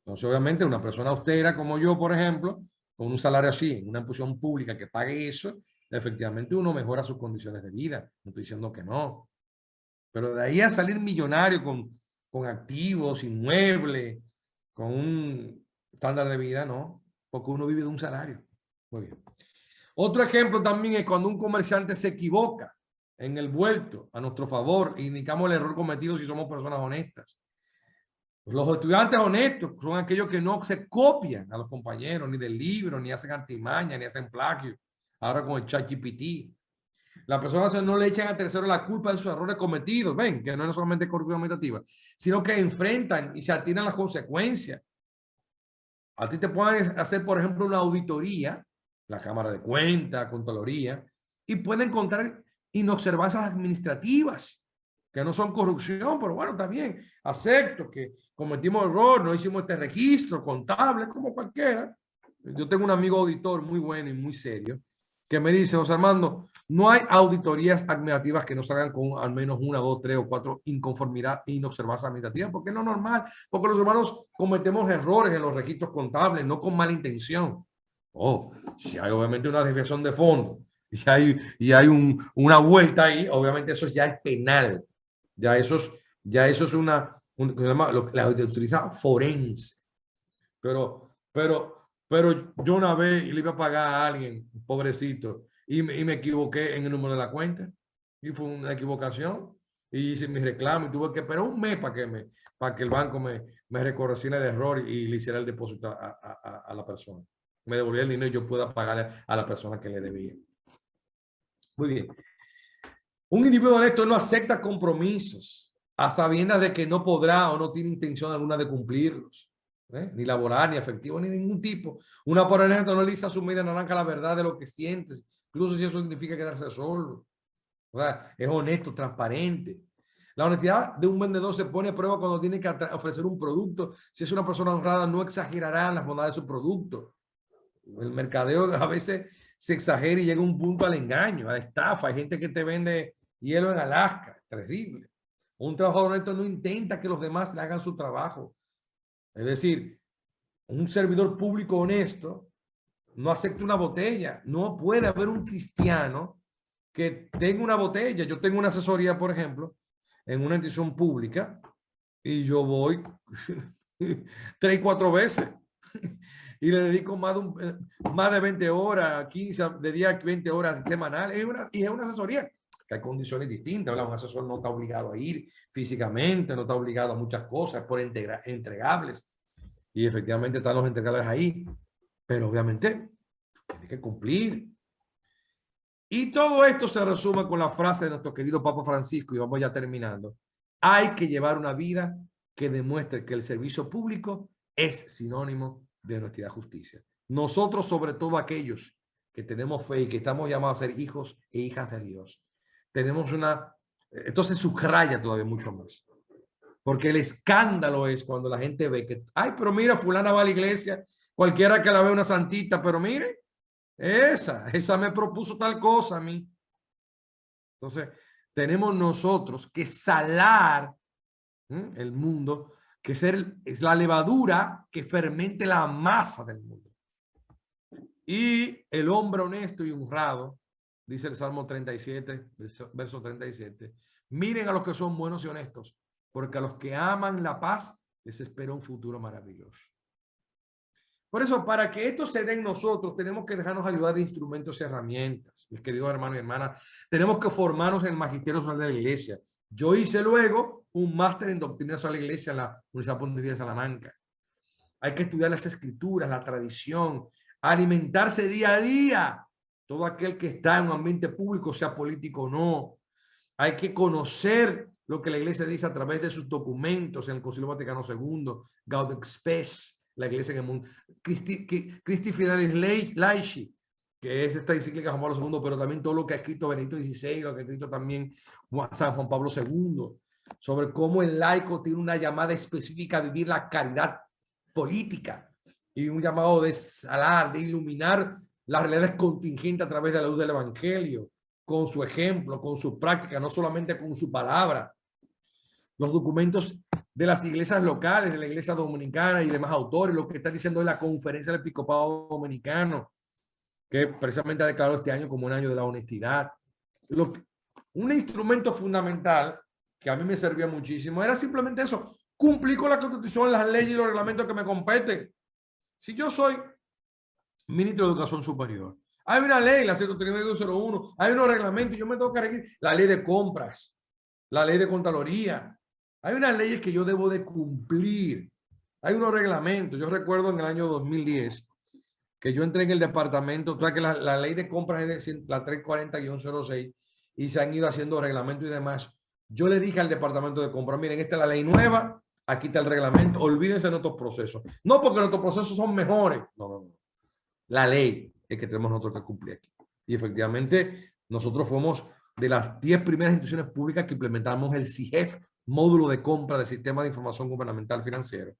Entonces, obviamente, una persona austera como yo, por ejemplo, con un salario así, en una institución pública que pague eso, efectivamente uno mejora sus condiciones de vida. No estoy diciendo que no. Pero de ahí a salir millonario con activos, inmuebles, con un estándar de vida, no, porque uno vive de un salario. Muy bien. Otro ejemplo también es cuando un comerciante se equivoca en el vuelto a nuestro favor e indicamos el error cometido si somos personas honestas. Los estudiantes honestos son aquellos que no se copian a los compañeros, ni del libro, ni hacen artimaña, ni hacen plagio. Ahora con el ChatGPT. Las personas no le echan a tercero la culpa de sus errores cometidos, ven, que no es solamente corrupción administrativa, sino que enfrentan y se atienen las consecuencias. A ti te pueden hacer, por ejemplo, una auditoría, la Cámara de Cuentas, Contraloría, y pueden encontrar inobservancias administrativas, que no son corrupción, pero bueno, está bien, acepto que cometimos error, no hicimos este registro contable, como cualquiera. Yo tengo un amigo auditor muy bueno y muy serio, que me dice, José Armando, no hay auditorías administrativas que no se hagan con al menos 1, 2, 3 o 4 inconformidad e inobservancias administrativas, porque es lo normal, porque los humanos cometemos errores en los registros contables, no con mala intención. Oh, si hay obviamente una desviación de fondos y hay una vuelta ahí, obviamente eso ya es penal. Ya eso es la auditoría forense. Pero yo una vez le iba a pagar a alguien, pobrecito, y me equivoqué en el número de la cuenta. Y fue una equivocación. Y hice mi reclamo y tuve que esperar un mes para que el banco me reconociera el error y le hiciera el depósito a la persona. Me devolviera el dinero y yo pueda pagarle a la persona que le debía. Muy bien. Un individuo honesto no acepta compromisos a sabiendas de que no podrá o no tiene intención alguna de cumplirlos. Ni laboral, ni afectivo, ni de ningún tipo. Una por ejemplo no le dice a su media naranja la verdad de lo que sientes, incluso si eso significa quedarse solo. O sea, es honesto, transparente. La honestidad de un vendedor se pone a prueba cuando tiene que ofrecer un producto. Si es una persona honrada, no exagerará en las bondades de su producto. El mercadeo a veces se exagera y llega a un punto al engaño, a la estafa. Hay gente que te vende hielo en Alaska, terrible. Un trabajador honesto no intenta que los demás le hagan su trabajo. Es decir, un servidor público honesto no acepta una botella. No puede haber un cristiano que tenga una botella. Yo tengo una asesoría, por ejemplo, en una institución pública y yo voy 3 y 4 veces y le dedico más de 20 horas, 15, de día 20 horas semanales. Y es una asesoría que hay condiciones distintas, ¿verdad? Un asesor no está obligado a ir físicamente, no está obligado a muchas cosas por entregables. Y efectivamente están los entregables ahí, pero obviamente tiene que cumplir. Y todo esto se resume con la frase de nuestro querido Papa Francisco, y vamos ya terminando. Hay que llevar una vida que demuestre que el servicio público es sinónimo de honestidad y justicia. Nosotros, sobre todo aquellos que tenemos fe y que estamos llamados a ser hijos e hijas de Dios, tenemos esto se subraya todavía mucho más. Porque el escándalo es cuando la gente ve que, ay, pero mira, fulana va a la iglesia, cualquiera que la vea una santita, pero mire, esa me propuso tal cosa a mí. Entonces, tenemos nosotros que salar el mundo, que es la levadura que fermente la masa del mundo. Y el hombre honesto y honrado, dice el Salmo 37, verso 37, miren a los que son buenos y honestos, porque a los que aman la paz les espera un futuro maravilloso. Por eso, para que esto se dé en nosotros, tenemos que dejarnos ayudar de instrumentos y herramientas. Mis queridos hermanos y hermanas, tenemos que formarnos en el magisterio social de la iglesia. Yo hice luego un máster en doctrina social de la iglesia en la Universidad Pontificia de Salamanca. Hay que estudiar las escrituras, la tradición, alimentarse día a día. todo aquel que está en un ambiente público, sea político o no. Hay que conocer lo que la iglesia dice a través de sus documentos en el Concilio Vaticano II, Gaudium Spes, la iglesia en el mundo, Christi Fidelis Laici, que es esta encíclica Juan Pablo II, pero también todo lo que ha escrito Benedicto XVI, lo que ha escrito también San Juan Pablo II, sobre cómo el laico tiene una llamada específica a vivir la caridad política y un llamado de salar, de iluminar las realidades contingentes a través de la luz del evangelio, con su ejemplo, con su práctica, no solamente con su palabra. Los documentos de las iglesias locales, de la iglesia dominicana y demás autores, lo que está diciendo la conferencia del episcopado dominicano, que precisamente ha declarado este año como un año de la honestidad. Un instrumento fundamental que a mí me servía muchísimo era simplemente eso, cumplir con la Constitución, las leyes y los reglamentos que me competen. Si yo soy ministro de Educación Superior, hay una ley, la 13201, hay unos reglamentos, yo me tengo que regir la ley de compras, la ley de Contraloría. Hay unas leyes que yo debo de cumplir. Hay unos reglamentos. Yo recuerdo en el año 2010 que yo entré en el departamento, o sea que la ley de compras es de la 340-06 y se han ido haciendo reglamentos y demás. Yo le dije al departamento de compras, miren, esta es la ley nueva, aquí está el reglamento, olvídense de nuestros procesos. No porque nuestros procesos son mejores. No, no, no. La ley es que tenemos nosotros que cumplir aquí. Y efectivamente, nosotros fuimos de las 10 primeras instituciones públicas que implementamos el CIGEF, módulo de compra del Sistema de Información Gubernamental Financiero.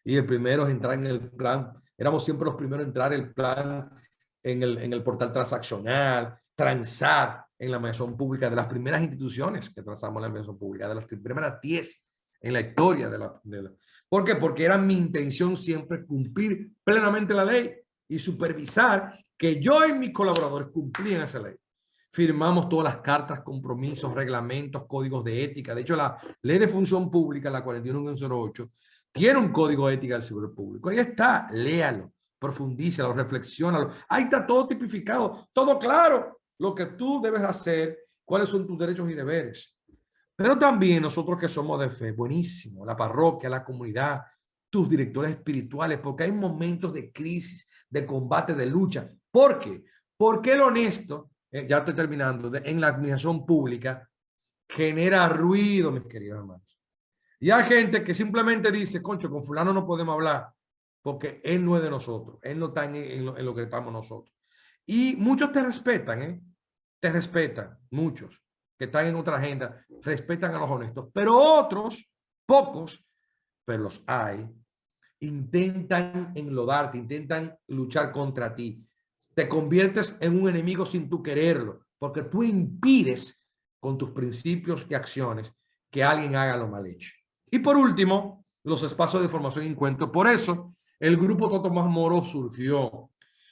Y el primero es entrar en el plan, éramos siempre los primeros en entrar el plan en el portal transaccional, transar en la mediación pública, de las primeras instituciones que transamos en la mediación pública, de las primeras 10 en la historia de la. ¿Por qué? Porque era mi intención siempre cumplir plenamente la ley y supervisar que yo y mis colaboradores cumplían esa ley. Firmamos todas las cartas, compromisos, reglamentos, códigos de ética. De hecho, la ley de función pública, la 41-08, tiene un código de ética del sector público. Ahí está, léalo, profundízalo, reflexiónalo. Ahí está todo tipificado, todo claro, lo que tú debes hacer, cuáles son tus derechos y deberes. Pero también nosotros que somos de fe, buenísimo, la parroquia, la comunidad, tus directores espirituales, porque hay momentos de crisis, de combate, de lucha. ¿Por qué? Porque el honesto, ya estoy terminando, en la administración pública genera ruido, mis queridos hermanos. Y hay gente que simplemente dice, concho, con fulano no podemos hablar porque él no es de nosotros, él no está en lo que estamos nosotros. Y muchos te respetan, ¿eh? Te respetan, muchos que están en otra agenda, respetan a los honestos, pero otros, pocos, pero los hay, intentan enlodarte, intentan luchar contra ti. Te conviertes en un enemigo sin tú quererlo, porque tú impides con tus principios y acciones que alguien haga lo mal hecho. Y por último, los espacios de formación y encuentro. Por eso, el grupo Tomás Moro surgió.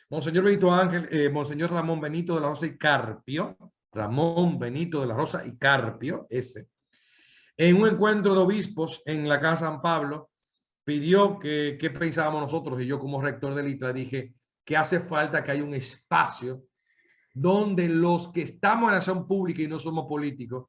Monseñor Benito Ángel, Monseñor Ramón Benito de la Rosa y Carpio, Ramón Benito de la Rosa y Carpio, en un encuentro de obispos en la Casa San Pablo, pidió qué pensábamos nosotros, y yo como rector del ITLA dije que hace falta que haya un espacio donde los que estamos en la acción pública y no somos políticos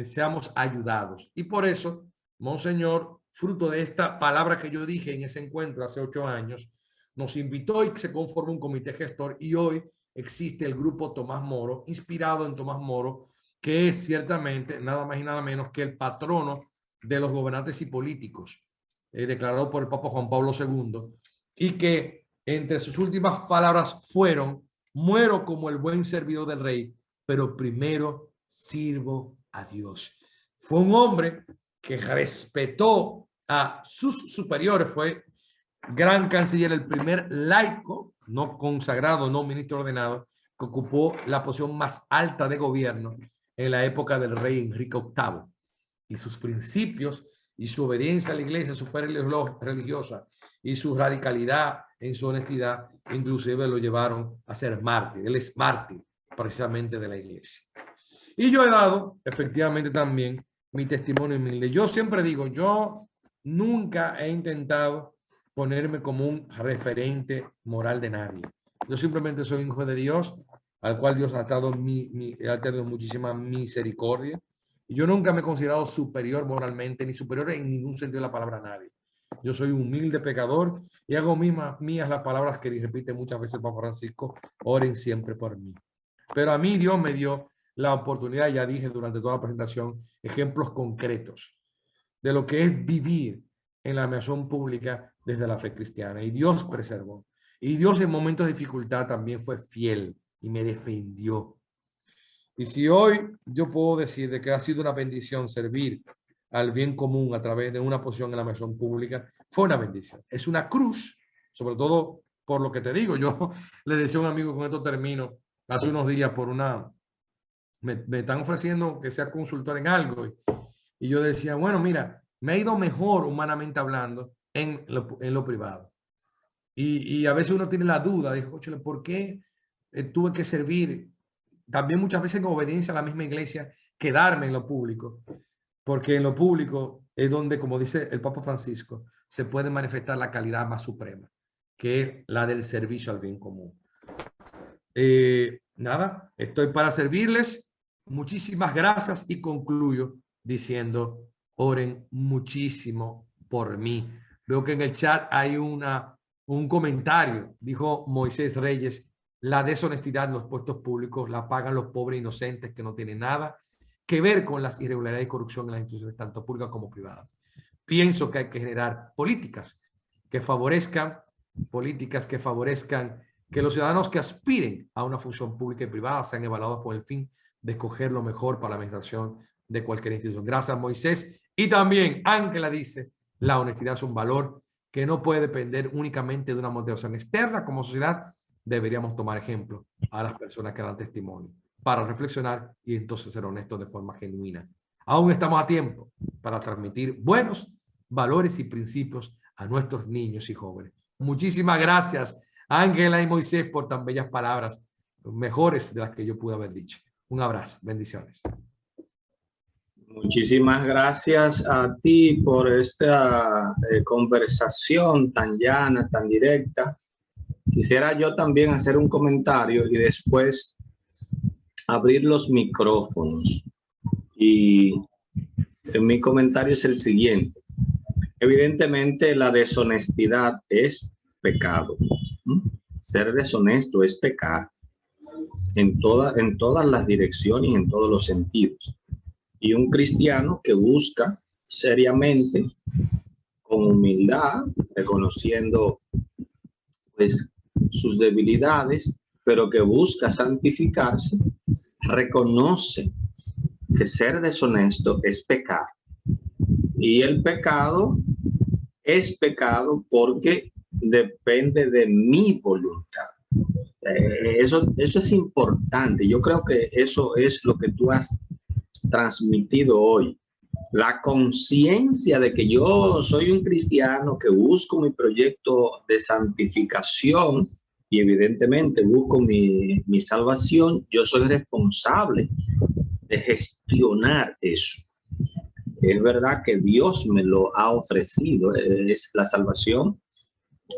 seamos ayudados. Y por eso, Monseñor, fruto de esta palabra que yo dije en ese encuentro hace 8 años, nos invitó y se conformó un comité gestor y hoy existe el grupo Tomás Moro, inspirado en Tomás Moro, que es ciertamente nada más y nada menos que el patrono de los gobernantes y políticos, declarado por el Papa Juan Pablo II, y que entre sus últimas palabras fueron: muero como el buen servidor del rey, pero primero sirvo a Dios. Fue un hombre que respetó a sus superiores, fue gran canciller, el primer laico, no consagrado, no ministro ordenado, que ocupó la posición más alta de gobierno en la época del rey Enrique VIII. Y sus principios y su obediencia a la iglesia, su fe religiosa y su radicalidad en su honestidad, inclusive lo llevaron a ser mártir. Él es mártir precisamente de la iglesia. Y yo he dado efectivamente también mi testimonio humilde. Yo siempre digo, yo nunca he intentado ponerme como un referente moral de nadie. Yo simplemente soy un hijo de Dios, al cual Dios ha dado muchísima misericordia. Y yo nunca me he considerado superior moralmente, ni superior en ningún sentido de la palabra a nadie. Yo soy un humilde pecador y hago mías las palabras que repite muchas veces el Papa Francisco: oren siempre por mí. Pero a mí Dios me dio la oportunidad, ya dije durante toda la presentación, ejemplos concretos de lo que es vivir en la misión pública desde la fe cristiana. Y Dios preservó. Y Dios en momentos de dificultad también fue fiel y me defendió. Y si hoy yo puedo decir de que ha sido una bendición servir al bien común a través de una posición en la misión pública, fue una bendición. Es una cruz, sobre todo por lo que te digo. Yo le decía a un amigo, con esto termino, hace unos días por una, me están ofreciendo que sea consultor en algo. Y yo decía, bueno, mira, me ha ido mejor humanamente hablando en lo privado. Y a veces uno tiene la duda, dijo, ¿por qué tuve que servir? También muchas veces en obediencia a la misma iglesia, quedarme en lo público, porque en lo público es donde, como dice el Papa Francisco, se puede manifestar la calidad más suprema, que es la del servicio al bien común. Nada, estoy para servirles. Muchísimas gracias y concluyo diciendo, oren muchísimo por mí. Veo que en el chat hay un comentario, dijo Moisés Reyes, la deshonestidad en los puestos públicos la pagan los pobres inocentes que no tienen nada que ver con las irregularidades y corrupción en las instituciones, tanto públicas como privadas. Pienso que hay que generar políticas que favorezcan que los ciudadanos que aspiren a una función pública y privada sean evaluados por el fin de escoger lo mejor para la administración de cualquier institución. Gracias, Moisés. Y también Ángela dice, la honestidad es un valor que no puede depender únicamente de una motivación externa. Como sociedad deberíamos tomar ejemplo a las personas que dan testimonio para reflexionar y entonces ser honestos de forma genuina. Aún estamos a tiempo para transmitir buenos valores y principios a nuestros niños y jóvenes. Muchísimas gracias, Ángela y Moisés, por tan bellas palabras, mejores de las que yo pude haber dicho. Un abrazo, bendiciones. Muchísimas gracias a ti por esta conversación tan llana, tan directa. Quisiera yo también hacer un comentario y después abrir los micrófonos. Y mi comentario es el siguiente. Evidentemente, la deshonestidad es pecado. Ser deshonesto es pecar en todas las direcciones y en todos los sentidos. Y un cristiano que busca seriamente, con humildad, reconociendo pues sus debilidades, pero que busca santificarse, reconoce que ser deshonesto es pecar. Y el pecado es pecado porque depende de mi voluntad. Eso es importante. Yo creo que eso es lo que tú has transmitido hoy. La conciencia de que yo soy un cristiano que busco mi proyecto de santificación y evidentemente busco mi salvación. Yo soy responsable de gestionar eso. Es verdad que Dios me lo ha ofrecido. La salvación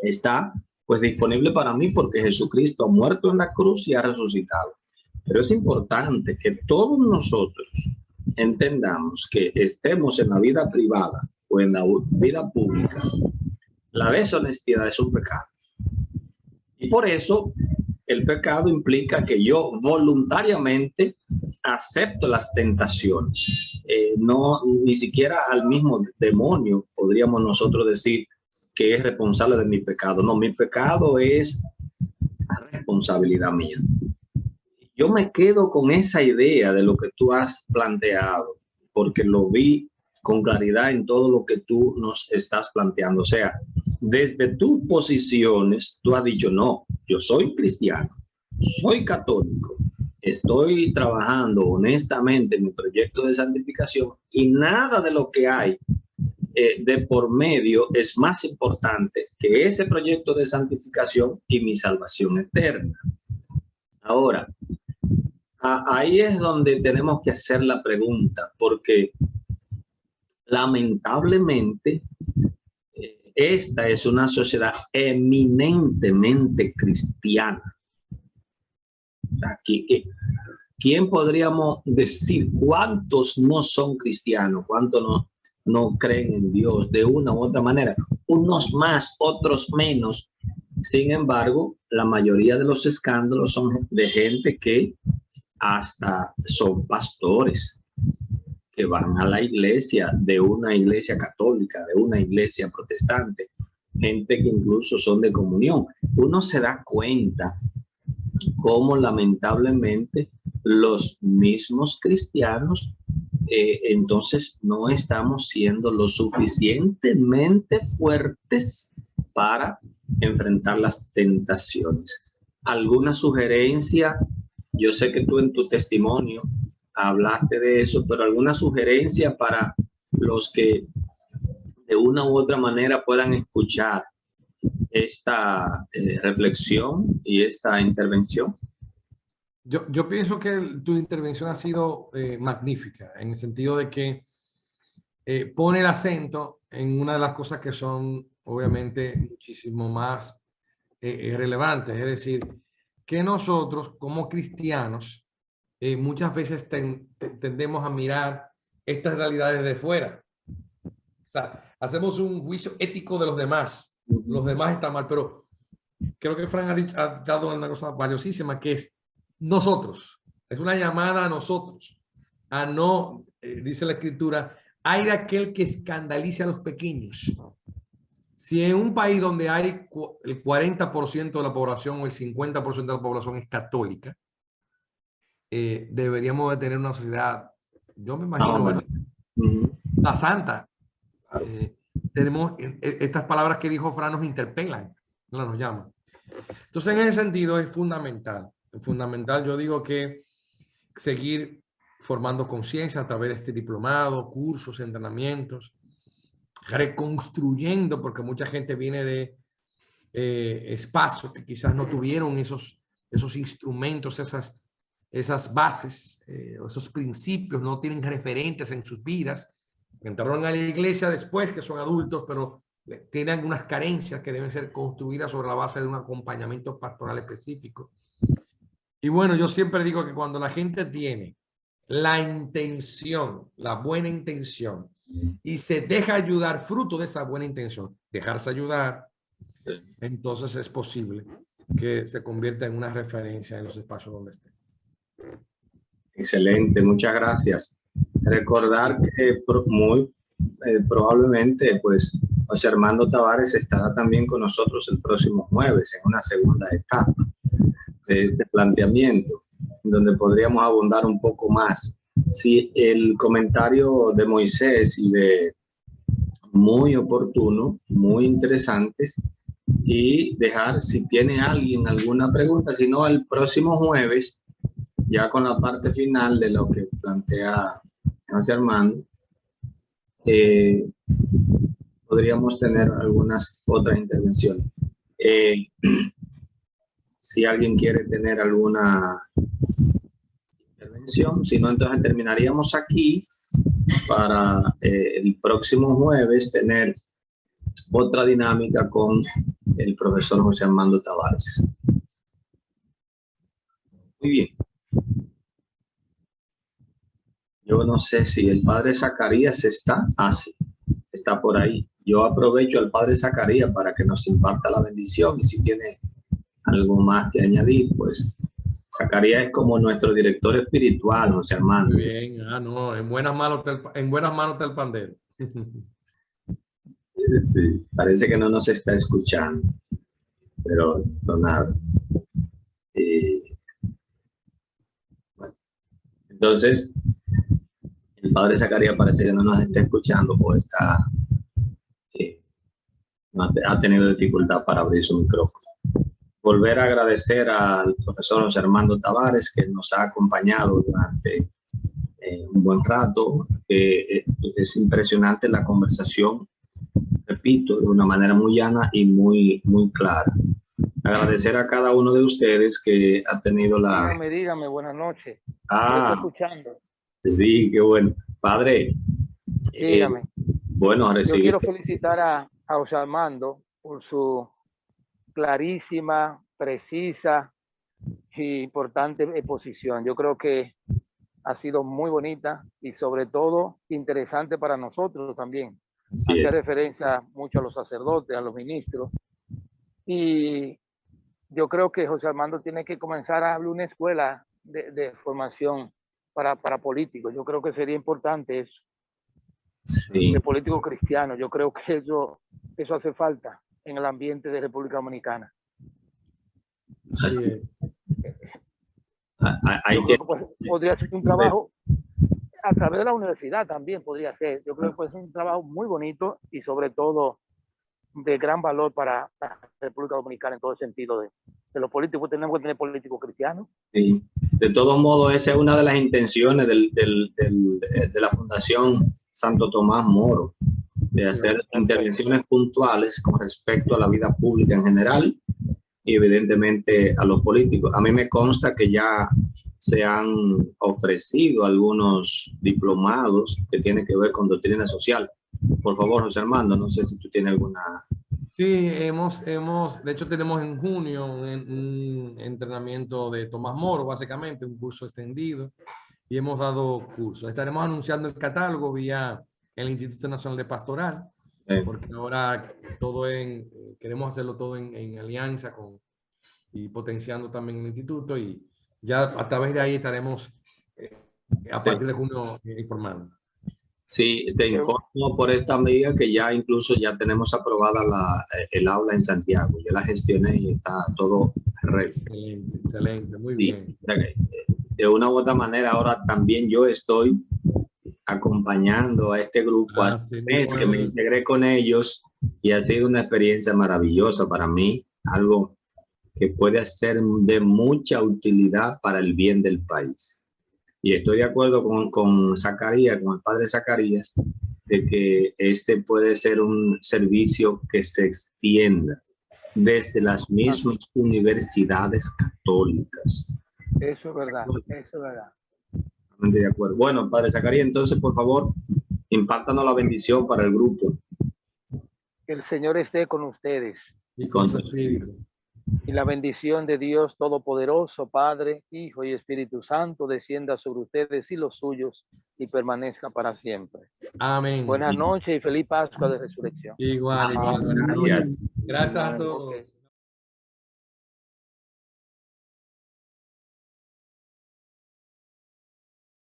está pues disponible para mí porque Jesucristo ha muerto en la cruz y ha resucitado. Pero es importante que todos nosotros entendamos que estemos en la vida privada o en la vida pública, la deshonestidad es un pecado. Y por eso el pecado implica que yo voluntariamente acepto las tentaciones. No, ni siquiera al mismo demonio podríamos nosotros decir que es responsable de mi pecado. No, mi pecado es responsabilidad mía. Yo me quedo con esa idea de lo que tú has planteado, porque lo vi con claridad en todo lo que tú nos estás planteando. O sea, desde tus posiciones, tú has dicho, no, yo soy cristiano, soy católico, estoy trabajando honestamente en mi proyecto de santificación y nada de lo que hay de por medio es más importante que ese proyecto de santificación y mi salvación eterna. Ahora, ahí es donde tenemos que hacer la pregunta, porque lamentablemente esta es una sociedad eminentemente cristiana. Aquí, ¿quién podríamos decir cuántos no son cristianos? ¿Cuántos no creen en Dios de una u otra manera? Unos más, otros menos, Sin embargo, la mayoría de los escándalos son de gente que hasta son pastores, que van a la iglesia, de una iglesia católica, de una iglesia protestante, gente que incluso son de comunión. Uno se da cuenta cómo lamentablemente los mismos cristianos entonces no estamos siendo lo suficientemente fuertes para enfrentar las tentaciones. ¿Alguna sugerencia? Yo sé que tú en tu testimonio hablaste de eso, pero alguna sugerencia para los que de una u otra manera puedan escuchar esta reflexión y esta intervención? Yo pienso que tu intervención ha sido magnífica, en el sentido de que pone el acento en una de las cosas que son obviamente muchísimo más relevantes, es decir, que nosotros como cristianos muchas veces tendemos a mirar estas realidades de fuera. O sea, hacemos un juicio ético de los demás. Los demás están mal, pero creo que Frank ha dado una cosa valiosísima, que es nosotros. Es una llamada a nosotros, a no, dice la Escritura, hay de aquel que escandalice a los pequeños. Si en un país donde hay el 40% de la población o el 50% de la población es católica, deberíamos de tener una sociedad, yo me imagino, la santa. Tenemos estas palabras que dijo Fran nos interpelan, no nos llaman. Entonces, en ese sentido es fundamental. Fundamental, yo digo que seguir formando conciencia a través de este diplomado, cursos, entrenamientos, reconstruyendo, porque mucha gente viene de espacios que quizás no tuvieron esos instrumentos, esas bases, esos principios, no tienen referentes en sus vidas. Entraron a la iglesia después que son adultos, pero tienen unas carencias que deben ser construidas sobre la base de un acompañamiento pastoral específico. Y bueno, yo siempre digo que cuando la gente tiene la intención, la buena intención, y se deja ayudar fruto de esa buena intención, dejarse ayudar, entonces es posible que se convierta en una referencia en los espacios donde esté. Excelente, muchas gracias. Recordar que muy probablemente pues José Armando Tavares estará también con nosotros el próximo jueves en una segunda etapa de este planteamiento, donde podríamos abundar un poco más. Sí, el comentario de Moisés y de muy oportuno, muy interesantes, y dejar si tiene alguien alguna pregunta, si no el próximo jueves, ya con la parte final de lo que plantea José Armando, podríamos tener algunas otras intervenciones. Si alguien quiere tener alguna intervención, si no, entonces terminaríamos aquí para el próximo jueves tener otra dinámica con el profesor José Armando Tavares. Muy bien. Yo no sé si el padre Zacarías está. Ah, sí, está por ahí. Yo aprovecho al padre Zacarías para que nos imparta la bendición, y si tiene algo más que añadir, pues Zacarías es como nuestro director espiritual, José Armando. Muy bien, no, en buenas manos está el pandero. Sí, parece que no nos está escuchando, pero no nada. Bueno, entonces, el padre Zacarías parece que no nos está escuchando o está, no ha tenido dificultad para abrir su micrófono. Volver a agradecer al profesor José Armando Tavares, que nos ha acompañado durante un buen rato. Es impresionante la conversación, repito, de una manera muy llana y muy clara. Agradecer a cada uno de ustedes que ha tenido la... Dígame, buenas noches. Ah, estoy escuchando. Sí, qué bueno. Padre, dígame. Bueno, recibir... Yo quiero felicitar a José Armando por su clarísima, precisa y importante exposición. Yo creo que ha sido muy bonita y sobre todo interesante para nosotros también. Hace referencia mucho a los sacerdotes, a los ministros, Y yo creo que José Armando tiene que comenzar a abrir una escuela de formación para políticos. Yo creo que sería importante eso, Sí, de políticos cristianos. Yo creo que eso hace falta en el ambiente de República Dominicana. así. Sí. Hay Yo que, creo que podría ser un trabajo a través de la universidad también podría ser. Yo creo que puede ser un trabajo muy bonito y sobre todo de gran valor para la República Dominicana en todo el sentido de los políticos. Tenemos que tener políticos cristianos. sí. De todos modos, esa es una de las intenciones de la Fundación Santo Tomás Moro, de hacer intervenciones puntuales con respecto a la vida pública en general y evidentemente a los políticos. A mí me consta que ya se han ofrecido algunos diplomados que tienen que ver con doctrina social. Por favor, José Armando, no sé si tú tienes alguna... Sí, de hecho tenemos en junio un entrenamiento de Tomás Moro, básicamente, un curso extendido, y hemos dado cursos. Estaremos anunciando el catálogo vía el Instituto Nacional de Pastoral, porque ahora queremos hacerlo todo en alianza y potenciando también el instituto, y ya a través de ahí estaremos a partir de junio informando. Sí, te informo por esta medida que ya incluso ya tenemos aprobada el aula en Santiago. Yo la gestioné y está todo recto. Excelente, excelente, muy Sí, bien. de una u otra manera, ahora también yo estoy acompañando a este grupo hace un mes que me integré con ellos y ha sido una experiencia maravillosa para mí, algo que puede ser de mucha utilidad para el bien del país. Y estoy de acuerdo con Zacarías, con el padre Zacarías, de que este puede ser un servicio que se extienda desde las mismas universidades católicas. Eso es verdad, eso es verdad. De acuerdo. Bueno, padre Zacarías, entonces, por favor, impártanos la bendición para el grupo. Que el Señor esté con ustedes. Y con su espíritu. Y la bendición de Dios Todopoderoso, Padre, Hijo y Espíritu Santo, descienda sobre ustedes y los suyos y permanezca para siempre. Amén. Buenas noches y feliz Pascua de Resurrección. Igual. Buenas noches. Gracias a todos.